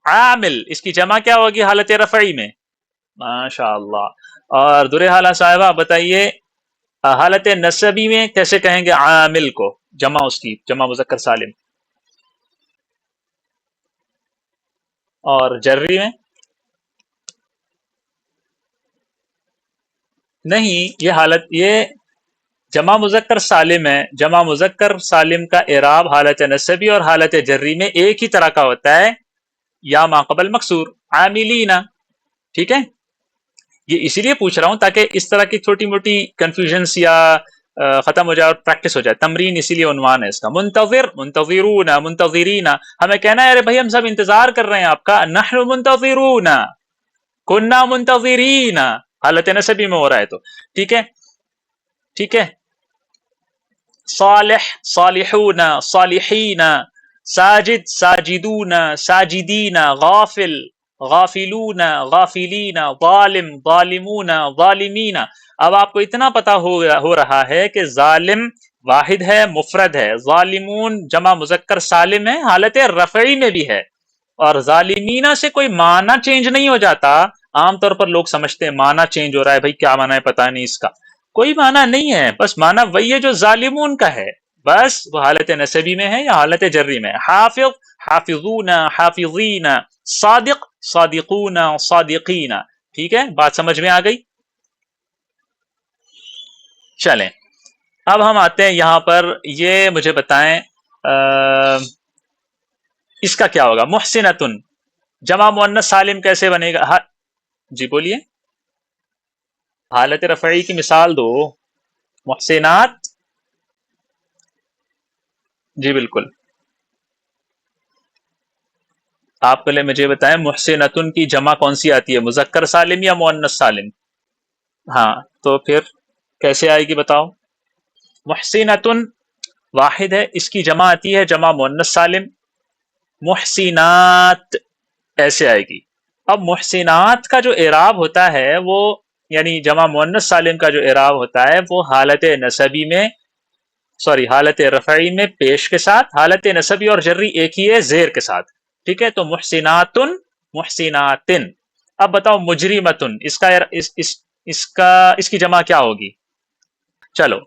عامل، اس کی جمع کیا ہوگی حالت رفعی میں؟ ماشاءاللہ. اور درے حالہ صاحبہ بتائیے حالت نسبی میں کیسے کہیں گے عامل کو، جمع اس کی جمع مذکر سالم؟ اور جری میں؟ نہیں، یہ حالت، یہ جمع مذکر سالم ہے. جمع مذکر سالم کا اعراب حالت نسبی اور حالت جری میں ایک ہی طرح کا ہوتا ہے. یا ما قبل مکسور عاملینا. ٹھیک ہے، یہ اسی لیے پوچھ رہا ہوں تاکہ اس طرح کی چھوٹی موٹی کنفیوژنس یا ختم ہو جائے اور پریکٹس ہو جائے. تمرین اسی لیے عنوان ہے اس کا. منتظر منتظرون منتظرین، ہمیں کہنا ہے ارے بھائی ہم سب انتظار کر رہے ہیں آپ کا. نحن منتظرون کننا منتظرین، حالت نصبی میں ہو رہا ہے تو ٹھیک ہے. ٹھیک ہے، صالح صالحون صالحین، ساجد ساجدون ساجدین، غافل غافلون غافلین، ظالم ظالمون ظالمین. اب آپ کو اتنا پتا ہو رہا ہے کہ ظالم واحد ہے، مفرد ہے. ظالمون جمع مذکر سالم ہے، حالت رفعی میں بھی ہے. اور ظالمین سے کوئی معنی چینج نہیں ہو جاتا. عام طور پر لوگ سمجھتے ہیں معنی چینج ہو رہا ہے، بھائی کیا معنی ہے پتہ نہیں اس کا. کوئی معنی نہیں ہے، بس معنی وہی ہے جو ظالمون کا ہے، بس وہ حالت نسبی میں ہے یا حالت جری میں. حافظ حافظون حافظین، صادق صادقون صادقین. ٹھیک ہے، بات سمجھ میں آ گئی. چلیں اب ہم آتے ہیں یہاں پر. یہ مجھے بتائیں اس کا کیا ہوگا؟ محسنتن جمع مؤنث سالم کیسے بنے گا؟ جی بولیے. حالت رفعی کی مثال دو. محسنات، جی بالکل. آپ پہلے مجھے بتائیں محسنتن کی جمع کون سی آتی ہے، مذکر سالم یا مؤنث سالم؟ ہاں تو پھر کیسے آئے گی بتاؤ. محسنتن واحد ہے، اس کی جمع آتی ہے جمع مؤنث سالم. محسنات ایسے آئے گی. اب محسنات کا جو اعراب ہوتا ہے وہ، یعنی جمع مؤنث سالم کا جو اعراب ہوتا ہے وہ حالت نسبی میں، حالت رفعی میں پیش کے ساتھ، حالت نسبی اور جری ایک ہی ہے زیر کے ساتھ. ٹھیک ہے، تو محسناتن محسناتن. اب بتاؤ مجرمتن، اس کی جمع کیا ہوگی؟ چلو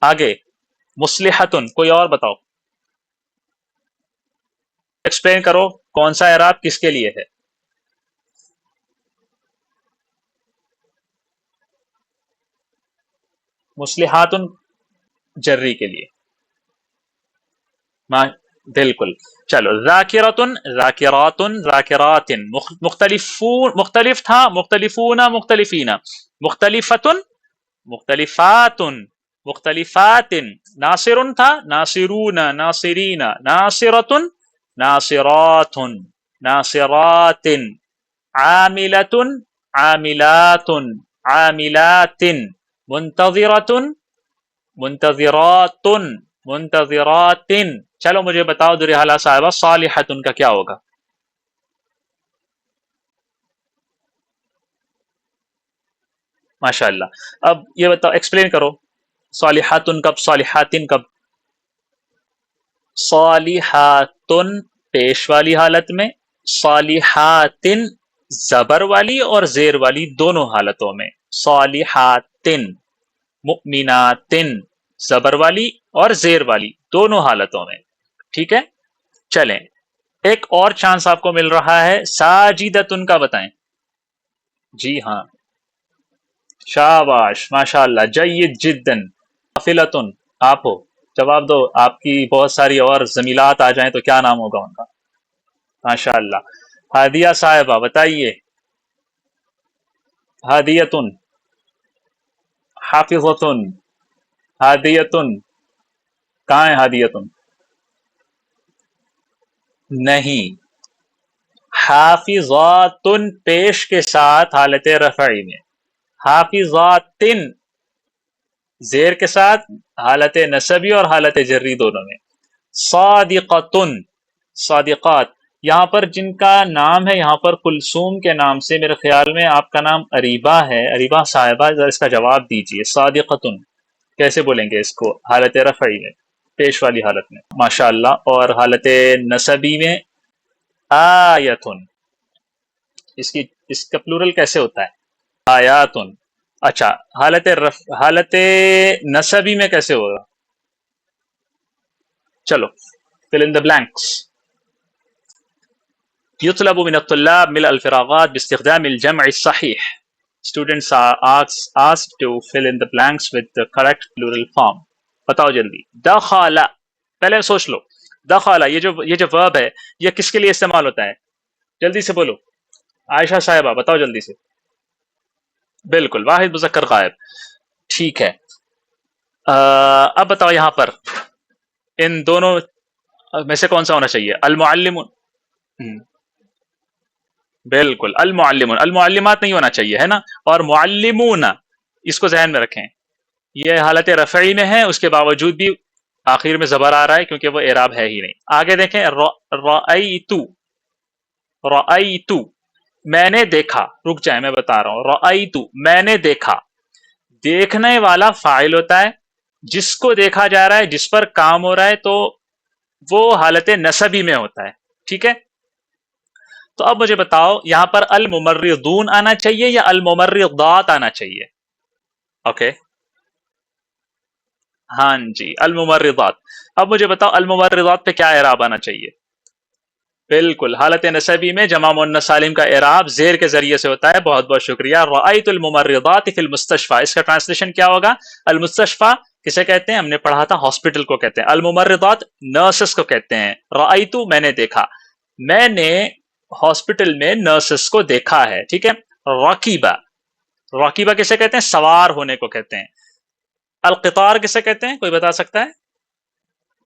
آگے. مصلحتن، کوئی اور بتاؤ، ایکسپلین کرو کون سا اعراب کس کے لیے ہے. مصلحاتن جری کے لیے. بالکل. چلو ذاکرتن ذاکراتن ذاکراتن. مختلفون مختلف تھا، مختلفون مختلفین. مختلفتن مختلفاتن مختلفاتن. ناصر تھا، ناصرون ناصرین. ناصرتن ناصراتن ناصراتن. عاملتن عاملاتن عاملاتن. منتظرتن منتظراتن منتظراتن. چلو مجھے بتاؤ درحالہ صاحبہ، صالحتن کا کیا ہوگا؟ ماشاء اللہ. اب یہ بتاؤ، ایکسپلین کرو. صالحاتن کب، صالحاتن کب؟ صالحاتن پیش والی حالت میں، صالحاتن زبر والی اور زیر والی دونوں حالتوں میں. صالحاتن. مؤمناتن زبر والی اور زیر والی دونوں حالتوں میں. ٹھیک ہے، چلیں ایک اور چانس آپ کو مل رہا ہے. ساجدتن کا بتائیں. جی ہاں، شاباش ماشاء اللہ، جید جدن. غافلتن آپ ہو، جواب دو. آپ کی بہت ساری اور زمیلات آ جائیں تو کیا نام ہوگا ان کا؟ ماشاء اللہ. ہادیہ صاحبہ بتائیے. ہادیتن، حافظتن، ہادیتن. کہاں ہے ہادیتن؟ نہیں، حافظاتن پیش کے ساتھ حالت رفعی میں، حافظاتن زیر کے ساتھ حالت نسبی اور حالت جری دونوں میں. صادقتن صادقات. یہاں پر جن کا نام ہے، یہاں پر کلثوم کے نام سے میرے خیال میں آپ کا نام اریبہ ہے. اریبہ صاحبہ ذرا اس کا جواب دیجئے. صادقتن کیسے بولیں گے اس کو حالت رفعی میں، پیش والی حالت میں؟ ماشاء اللہ. اور حالت نسبی میں آیتن، اس کا پلورل کیسے ہوتا ہے؟ آیاتن. اچھا، حالت نسبی میں کیسے ہوگا؟ چلو fill in the blanks. يطلب من الطلاب ملء الفراغات باستخدام الجمع الصحيح. Students are asked to fill in the blanks with the correct plural form. بتاؤ جلدی. دخل، پہلے سوچ لو. دخل یہ جو verb ہے یہ کس کے لیے استعمال ہوتا ہے؟ جلدی سے بولو، عائشہ صاحبہ بتاؤ جلدی سے. بالکل، واحد مذکر غائب. ٹھیک ہے. اب بتاؤ یہاں پر ان دونوں میں سے کون سا ہونا چاہیے؟ المعلم. بالکل، المعلمون. المعلمات نہیں ہونا چاہیے، ہے نا. اور معلمون، اس کو ذہن میں رکھیں، یہ حالت رفعی میں ہے، اس کے باوجود بھی آخر میں زبر آ رہا ہے کیونکہ وہ اعراب ہے ہی نہیں. آگے دیکھیں، رأیتو. رأیتو میں نے دیکھا. رک جائیں میں بتا رہا ہوں. رأیتو میں نے دیکھا. دیکھنے والا فاعل ہوتا ہے، جس کو دیکھا جا رہا ہے، جس پر کام ہو رہا ہے، تو وہ حالت نسبی میں ہوتا ہے. ٹھیک ہے. تو اب مجھے بتاؤ یہاں پر الممرضون آنا چاہیے یا الممرضات آنا چاہیے؟ اوکے، ہاں جی، الممرضات. اب مجھے بتاؤ الممرضات پہ کیا اعراب آنا چاہیے؟ بالکل، حالت نسبی میں جمع مؤنث سالم کا اعراب زیر کے ذریعے سے ہوتا ہے. بہت بہت شکریہ. رأیت الممرضات فی المستشفى، اس کا ٹرانسلیشن کیا ہوگا؟ المستشفى کسے کہتے ہیں؟ ہم نے پڑھا تھا ہاسپٹل کو کہتے ہیں. الممرضات نرسز کو کہتے ہیں. رأیت میں نے دیکھا، میں نے ہاسپٹل میں نرسز کو دیکھا ہے. ٹھیک ہے. راکیبہ، راکیبہ کسے کہتے ہیں؟ سوار ہونے کو کہتے ہیں. القطار کسے کہتے ہیں؟ کوئی بتا سکتا ہے؟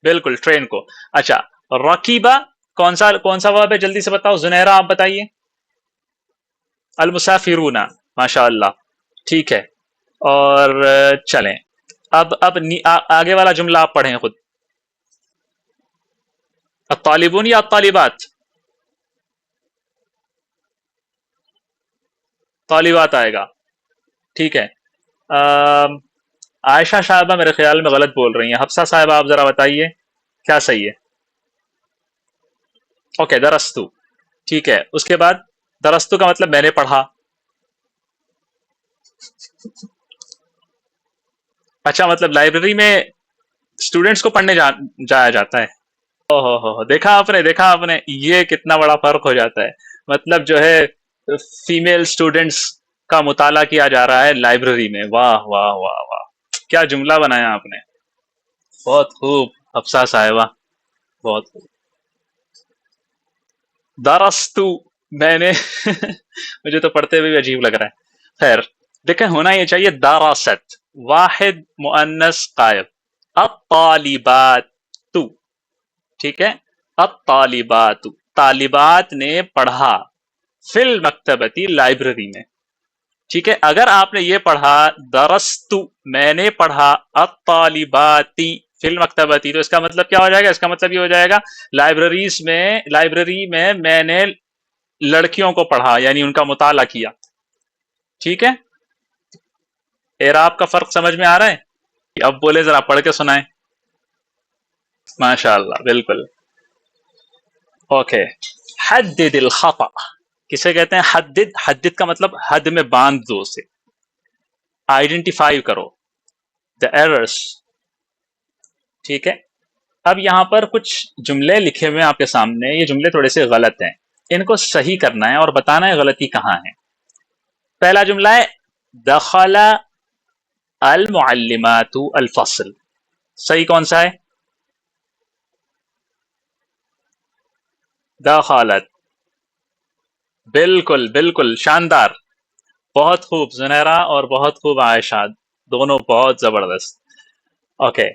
بالکل، ٹرین کو. اچھا، راکیبہ کون سا ورب ہے؟ جلدی سے بتاؤ. زنیرہ آپ بتائیے. المسافرون، ماشاء اللہ. ٹھیک ہے. اور چلیں اب آگے والا جملہ آپ پڑھیں خود. الطالبون یا الطالبات؟ طالبات آئے گا. ٹھیک ہے. عائشہ صاحبہ میرے خیال میں غلط بول رہی ہیں. حفصہ صاحبہ آپ ذرا بتائیے کیا صحیح ہے. اوکے، درستو. ٹھیک ہے. اس کے بعد درستو کا مطلب میں نے پڑھا. اچھا، مطلب لائبریری میں اسٹوڈینٹس کو پڑھنے جایا جاتا ہے. ہو دیکھا آپ نے، دیکھا آپ نے، یہ کتنا بڑا فرق ہو جاتا ہے. مطلب جو ہے فیمیل اسٹوڈینٹس کا مطالعہ کیا جا رہا ہے لائبریری میں. واہ واہ واہ واہ، کیا جملہ بنایا آپ نے. بہت خوب حفصہ صاحبہ، بہت خوب. درستو میں نے مجھے تو پڑھتے ہوئے بھی عجیب لگ رہا ہے. خیر، دیکھیں ہونا یہ چاہیے دراست، واحد مؤنث قائب. الطالبات، ٹھیک ہے. الطالبات، طالبات نے پڑھا. فی المکتبتی، لائبریری میں. ٹھیک ہے. اگر آپ نے یہ پڑھا درستو میں نے پڑھا الطالباتی فی المکتبتی، تو اس کا مطلب کیا ہو جائے گا؟ اس کا مطلب یہ ہو جائے گا لائبریری میں نے لڑکیوں کو پڑھا، یعنی ان کا مطالعہ کیا. ٹھیک ہے. اعراب کا فرق سمجھ میں آ رہا ہے؟ اب بولے ذرا پڑھ کے سنائیں. ماشاء اللہ، بالکل. اوکے. حدد الخطأ کسے کہتے ہیں؟ حدد. حدد کا مطلب حد میں باندھ دو اسے، آئیڈینٹیفائی کرو the errors. ٹھیک ہے. اب یہاں پر کچھ جملے لکھے ہوئے ہیں آپ کے سامنے. یہ جملے تھوڑے سے غلط ہیں، ان کو صحیح کرنا ہے اور بتانا ہے غلطی کہاں ہے. پہلا جملہ ہے دخل المعلمات الفصل. صحیح کون سا ہے؟ دخلت. بالکل بالکل، شاندار، بہت خوب زنیرہ اور بہت خوب عائشہ، دونوں بہت زبردست. اوکے.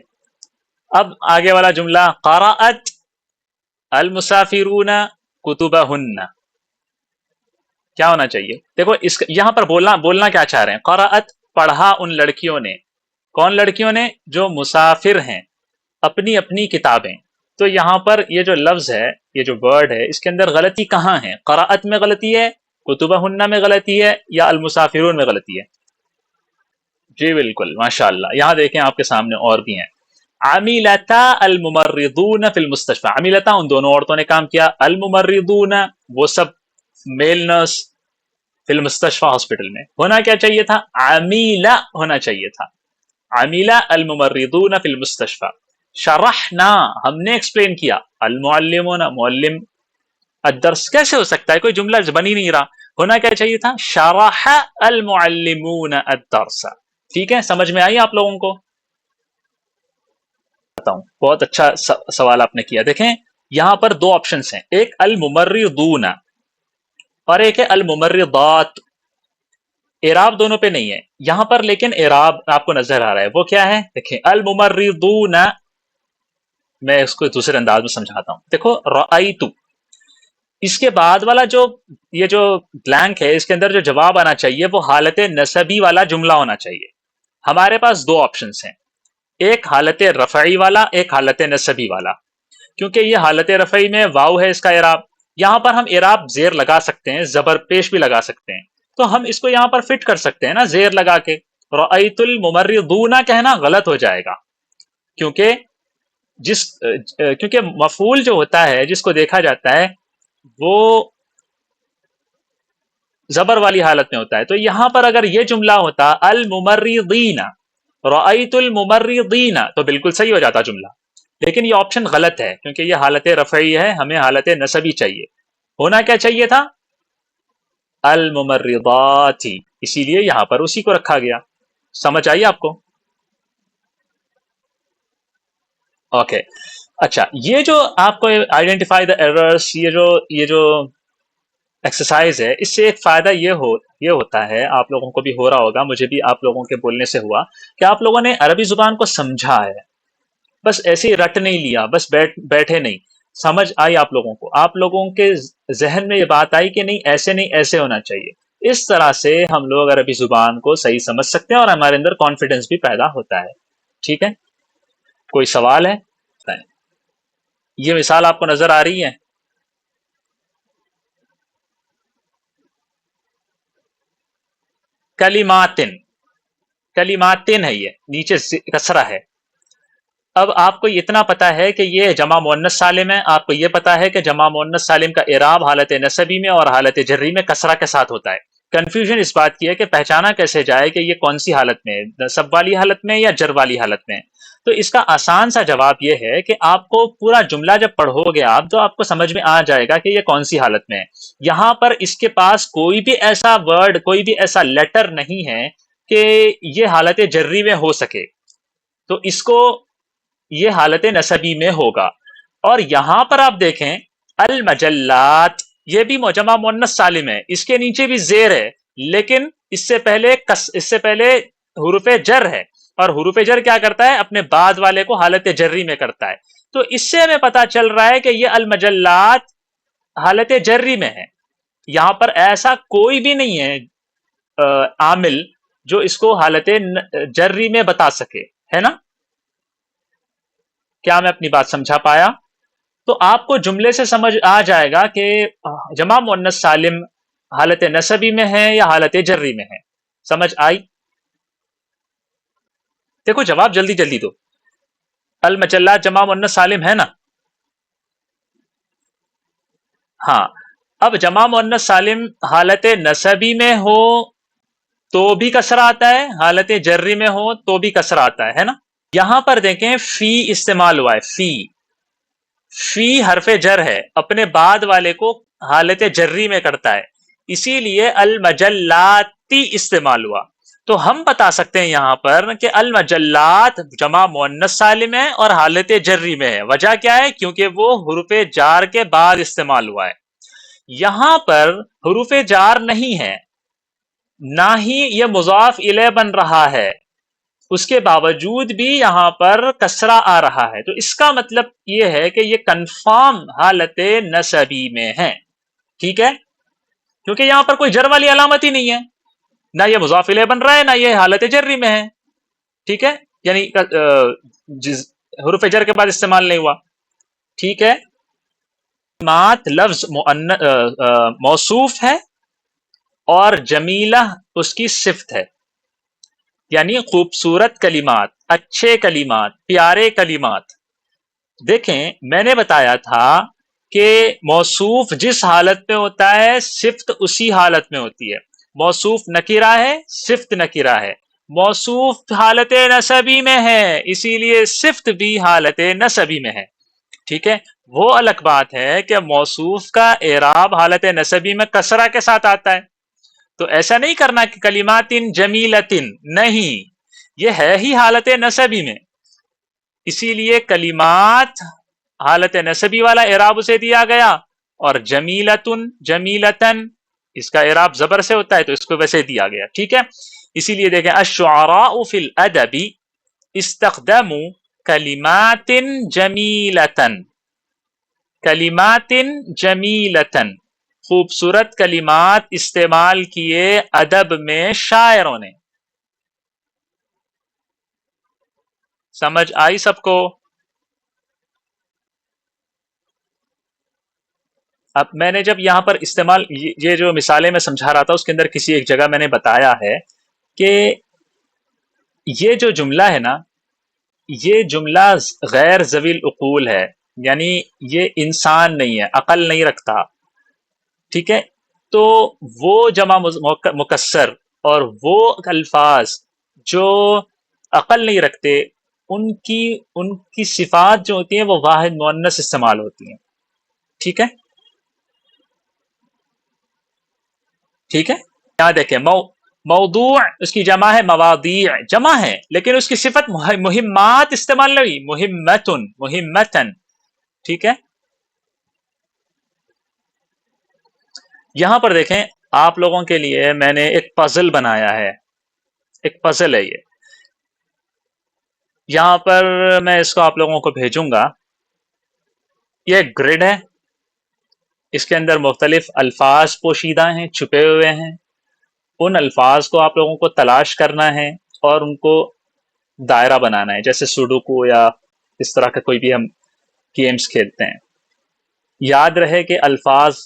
اب آگے والا جملہ قرأت المسافرون کتبہن، کیا ہونا چاہیے؟ دیکھو یہاں پر بولنا کیا چاہ رہے ہیں؟ قرأت پڑھا ان لڑکیوں نے. کون لڑکیوں نے؟ جو مسافر ہیں، اپنی اپنی کتابیں. تو یہاں پر یہ جو لفظ ہے، یہ جو ورڈ ہے، اس کے اندر غلطی کہاں ہے؟ قرأت میں غلطی ہے، کتبہن میں غلطی ہے، یا المسافرون میں غلطی ہے؟ جی بالکل، ماشاء اللہ. یہاں دیکھیں آپ کے سامنے اور بھی ہیں. عملتا الممرضون فی المستشفى. عملتا ان دونوں عورتوں نے کام کیا. الممرضون وہ سب میل نرس فی المستشفى ہاسپٹل میں. ہونا کیا چاہیے تھا؟ عمیلہ ہونا چاہیے تھا. عمیلہ الممرضون فی المستشفى. شرحنا ہم نے ایکسپلین کیا. المعلمون معلم. الدرس کیسے ہو سکتا ہے؟ کوئی جملہ بن ہی نہیں رہا. ہونا کیا چاہیے تھا؟ شرح المعلمون الدرس. ٹھیک ہے، سمجھ میں آئی آپ لوگوں کو؟ بہت اچھا سوال آپ نے کیا. دیکھیں یہاں پر دو آپشنس ہیں. ایک الممرضون، اور ایک ہے الممرضات. اعراب دونوں پہ نہیں ہے یہاں پر، لیکن اعراب آپ کو نظر آ رہا ہے. وہ کیا ہے؟ دیکھیں الممرضون. میں اس کو دوسرے انداز میں سمجھاتا ہوں. دیکھو رأیت، اس کے بعد والا جو یہ جو بلینک ہے، اس کے اندر جو جواب آنا چاہیے وہ حالت نسبی والا جملہ ہونا چاہیے. ہمارے پاس دو آپشنس ہیں، ایک حالت رفعی والا، ایک حالت نسبی والا. کیونکہ یہ حالت رفعی میں واو ہے اس کا اعراب، یہاں پر ہم اعراب زیر لگا سکتے ہیں، زبر پیش بھی لگا سکتے ہیں. تو ہم اس کو یہاں پر فٹ کر سکتے ہیں نا زیر لگا کے. رأیت الممرضون کہنا غلط ہو جائے گا، کیونکہ کیونکہ مفعول جو ہوتا ہے جس کو دیکھا جاتا ہے وہ زبر والی حالت میں ہوتا ہے. تو یہاں پر اگر یہ جملہ ہوتا الممرضین، رأیت الممرضین، تو بالکل صحیح ہو جاتا جملہ. لیکن یہ آپشن غلط ہے کیونکہ یہ حالت رفعی ہے، ہمیں حالت نسبی چاہیے. ہونا کیا چاہیے تھا؟ الممرضات. اسی لیے یہاں پر اسی کو رکھا گیا. سمجھ آئی آپ کو؟ اوکے. اچھا، یہ جو آپ کو آئیڈینٹیفائی دا ایررز، یہ جو ایکسرسائز ہے، اس سے ایک فائدہ یہ ہوتا ہے، آپ لوگوں کو بھی ہو رہا ہوگا، مجھے بھی آپ لوگوں کے بولنے سے ہوا کہ آپ لوگوں نے عربی زبان کو سمجھا ہے. بس ایسے ہی رٹ نہیں لیا، بس بیٹھے نہیں. سمجھ آئی آپ لوگوں کو؟ آپ لوگوں کے ذہن میں یہ بات آئی کہ نہیں ایسے نہیں ایسے ہونا چاہیے. اس طرح سے ہم لوگ عربی زبان کو صحیح سمجھ سکتے ہیں اور ہمارے اندر کانفیڈنس بھی پیدا ہوتا ہے. ٹھیک ہے، کوئی سوال ہے؟ یہ مثال آپ کو نظر آ رہی ہے؟ کلماتن، کلماتن ہے، یہ نیچے کسرہ ہے. اب آپ کو اتنا پتا ہے کہ یہ جمع مؤنث سالم ہے، آپ کو یہ پتا ہے کہ جمع مؤنث سالم کا اعراب حالت نسبی میں اور حالت جری میں کسرہ کے ساتھ ہوتا ہے. کنفیوژن اس بات کی ہے کہ پہچانا کیسے جائے کہ یہ کون سی حالت میں ہے، نصب والی حالت میں یا جر والی حالت میں. تو اس کا آسان سا جواب یہ ہے کہ آپ کو پورا جملہ جب پڑھو گے آپ تو آپ کو سمجھ میں آ جائے گا کہ یہ کون سی حالت میں ہے. یہاں پر اس کے پاس کوئی بھی ایسا ورڈ، کوئی بھی ایسا لیٹر نہیں ہے کہ یہ حالت جری میں ہو سکے، تو اس کو یہ حالت نسبی میں ہوگا. اور یہاں پر آپ دیکھیں المجلات، یہ بھی جمع مؤنث سالم ہے، اس کے نیچے بھی زیر ہے، لیکن اس سے پہلے حروف جر ہے، اور حروف جر کیا کرتا ہے؟ اپنے بعد والے کو حالت جری میں کرتا ہے. تو اس سے ہمیں پتا چل رہا ہے کہ یہ المجلات حالت جری میں ہے. یہاں پر ایسا کوئی بھی نہیں ہے عامل جو اس کو حالت جری میں بتا سکے، ہے نا؟ کیا میں اپنی بات سمجھا پایا؟ تو آپ کو جملے سے سمجھ آ جائے گا کہ جمع مؤنث سالم حالت نسبی میں ہے یا حالت جری میں ہے. سمجھ آئی؟ دیکھو جواب جلدی جلدی دو. المجلات جمع مؤنث سالم ہے نا؟ ہاں. اب جمع مؤنث سالم حالت نسبی میں ہو تو بھی کسرہ آتا ہے، حالت جری میں ہو تو بھی کسرہ آتا ہے نا؟ یہاں پر دیکھیں فی استعمال ہوا ہے. فی حرف جر ہے، اپنے بعد والے کو حالت جری میں کرتا ہے، اسی لیے المجلاتی استعمال ہوا. تو ہم بتا سکتے ہیں یہاں پر کہ المجلات جمع مؤنث سالم ہے اور حالت جری میں ہے. وجہ کیا ہے؟ کیونکہ وہ حروف جار کے بعد استعمال ہوا ہے. یہاں پر حروف جار نہیں ہے، نہ ہی یہ مضاف الیہ بن رہا ہے، اس کے باوجود بھی یہاں پر کسرہ آ رہا ہے. تو اس کا مطلب یہ ہے کہ یہ کنفرم حالت نسبی میں ہے. ٹھیک ہے، کیونکہ یہاں پر کوئی جر والی علامت ہی نہیں ہے، نہ یہ مضاف الیہ بن رہا ہے، نہ یہ حالت جری میں ہے. ٹھیک ہے، یعنی حروف جر کے بعد استعمال نہیں ہوا. ٹھیک ہے. کلمات لفظ موصوف ہے اور جمیلہ اس کی صفت ہے، یعنی خوبصورت کلمات، اچھے کلمات، پیارے کلمات. دیکھیں میں نے بتایا تھا کہ موصوف جس حالت میں ہوتا ہے صفت اسی حالت میں ہوتی ہے. موصوف نکرہ ہے، صفت نکرہ ہے. موصوف حالت نسبی میں ہے، اسی لیے صفت بھی حالت نسبی میں ہے. ٹھیک ہے. وہ الگ بات ہے کہ موصوف کا اعراب حالت نسبی میں کسرہ کے ساتھ آتا ہے. تو ایسا نہیں کرنا کہ کلماتن جمیلتن، نہیں، یہ ہے ہی حالت نسبی میں، اسی لیے کلمات حالت نسبی والا اعراب اسے دیا گیا، اور جمیلتن، جمیلتن اس کا اعراب زبر سے ہوتا ہے تو اس کو ویسے دیا گیا، ٹھیک ہے. اسی لیے دیکھیں الشعراء فی الادب استخدموا کلمات جمیلتن، کلمات جمیلتن، خوبصورت کلمات استعمال کیے ادب میں شاعروں نے. سمجھ آئی سب کو؟ اب میں نے جب یہاں پر استعمال، یہ جو مثالیں میں سمجھا رہا تھا اس کے اندر کسی ایک جگہ میں نے بتایا ہے کہ یہ جو جملہ ہے نا، یہ جملہ غیر ذوی العقول ہے، یعنی یہ انسان نہیں ہے، عقل نہیں رکھتا، ٹھیک ہے. تو وہ جمع مکسر اور وہ الفاظ جو عقل نہیں رکھتے، ان کی صفات جو ہوتی ہیں وہ واحد مؤنث استعمال ہوتی ہیں، ٹھیک ہے. ٹھیک ہے، یہاں دیکھیں موضوع اس کی جمع ہے، مواضیع جمع ہے، لیکن اس کی صفت مہمات استعمال نہیں، مہمتن، مہمتن، ٹھیک ہے. یہاں پر دیکھیں آپ لوگوں کے لیے میں نے ایک پزل بنایا ہے، ایک پزل ہے یہ. یہاں پر میں اس کو آپ لوگوں کو بھیجوں گا. یہ ایک گریڈ ہے، اس کے اندر مختلف الفاظ پوشیدہ ہیں، چھپے ہوئے ہیں. ان الفاظ کو آپ لوگوں کو تلاش کرنا ہے اور ان کو دائرہ بنانا ہے، جیسے سوڈوکو یا اس طرح کا کوئی بھی ہم گیمز کھیلتے ہیں. یاد رہے کہ الفاظ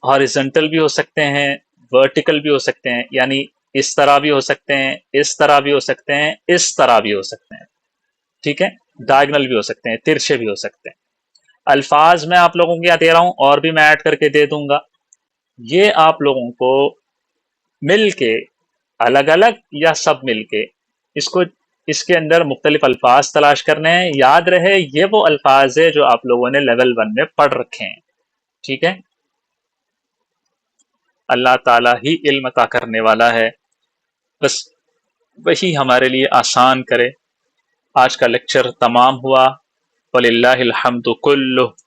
ہاریزنٹل بھی ہو سکتے ہیں، ورٹیکل بھی ہو سکتے ہیں، یعنی اس طرح بھی ہو سکتے ہیں، اس طرح بھی ہو سکتے ہیں، اس طرح بھی ہو سکتے ہیں، ٹھیک ہے. ڈائگنل بھی ہو سکتے ہیں، ترچھے بھی ہو سکتے ہیں. الفاظ میں آپ لوگوں کو یہاں دے رہا ہوں اور بھی میں ایڈ کر کے دے دوں گا. یہ آپ لوگوں کو مل کے الگ الگ یا سب مل کے اس کے اندر مختلف الفاظ تلاش کرنے ہیں. یاد رہے یہ وہ الفاظ ہے جو آپ لوگوں نے لیول 1 میں پڑھ رکھے ہیں، ٹھیک ہے. اللہ تعالیٰ ہی علم عطا کرنے والا ہے، بس وہی ہمارے لیے آسان کرے. آج کا لیکچر تمام ہوا، وَلِلَّهِ الْحَمْدُ كُلُّهُ.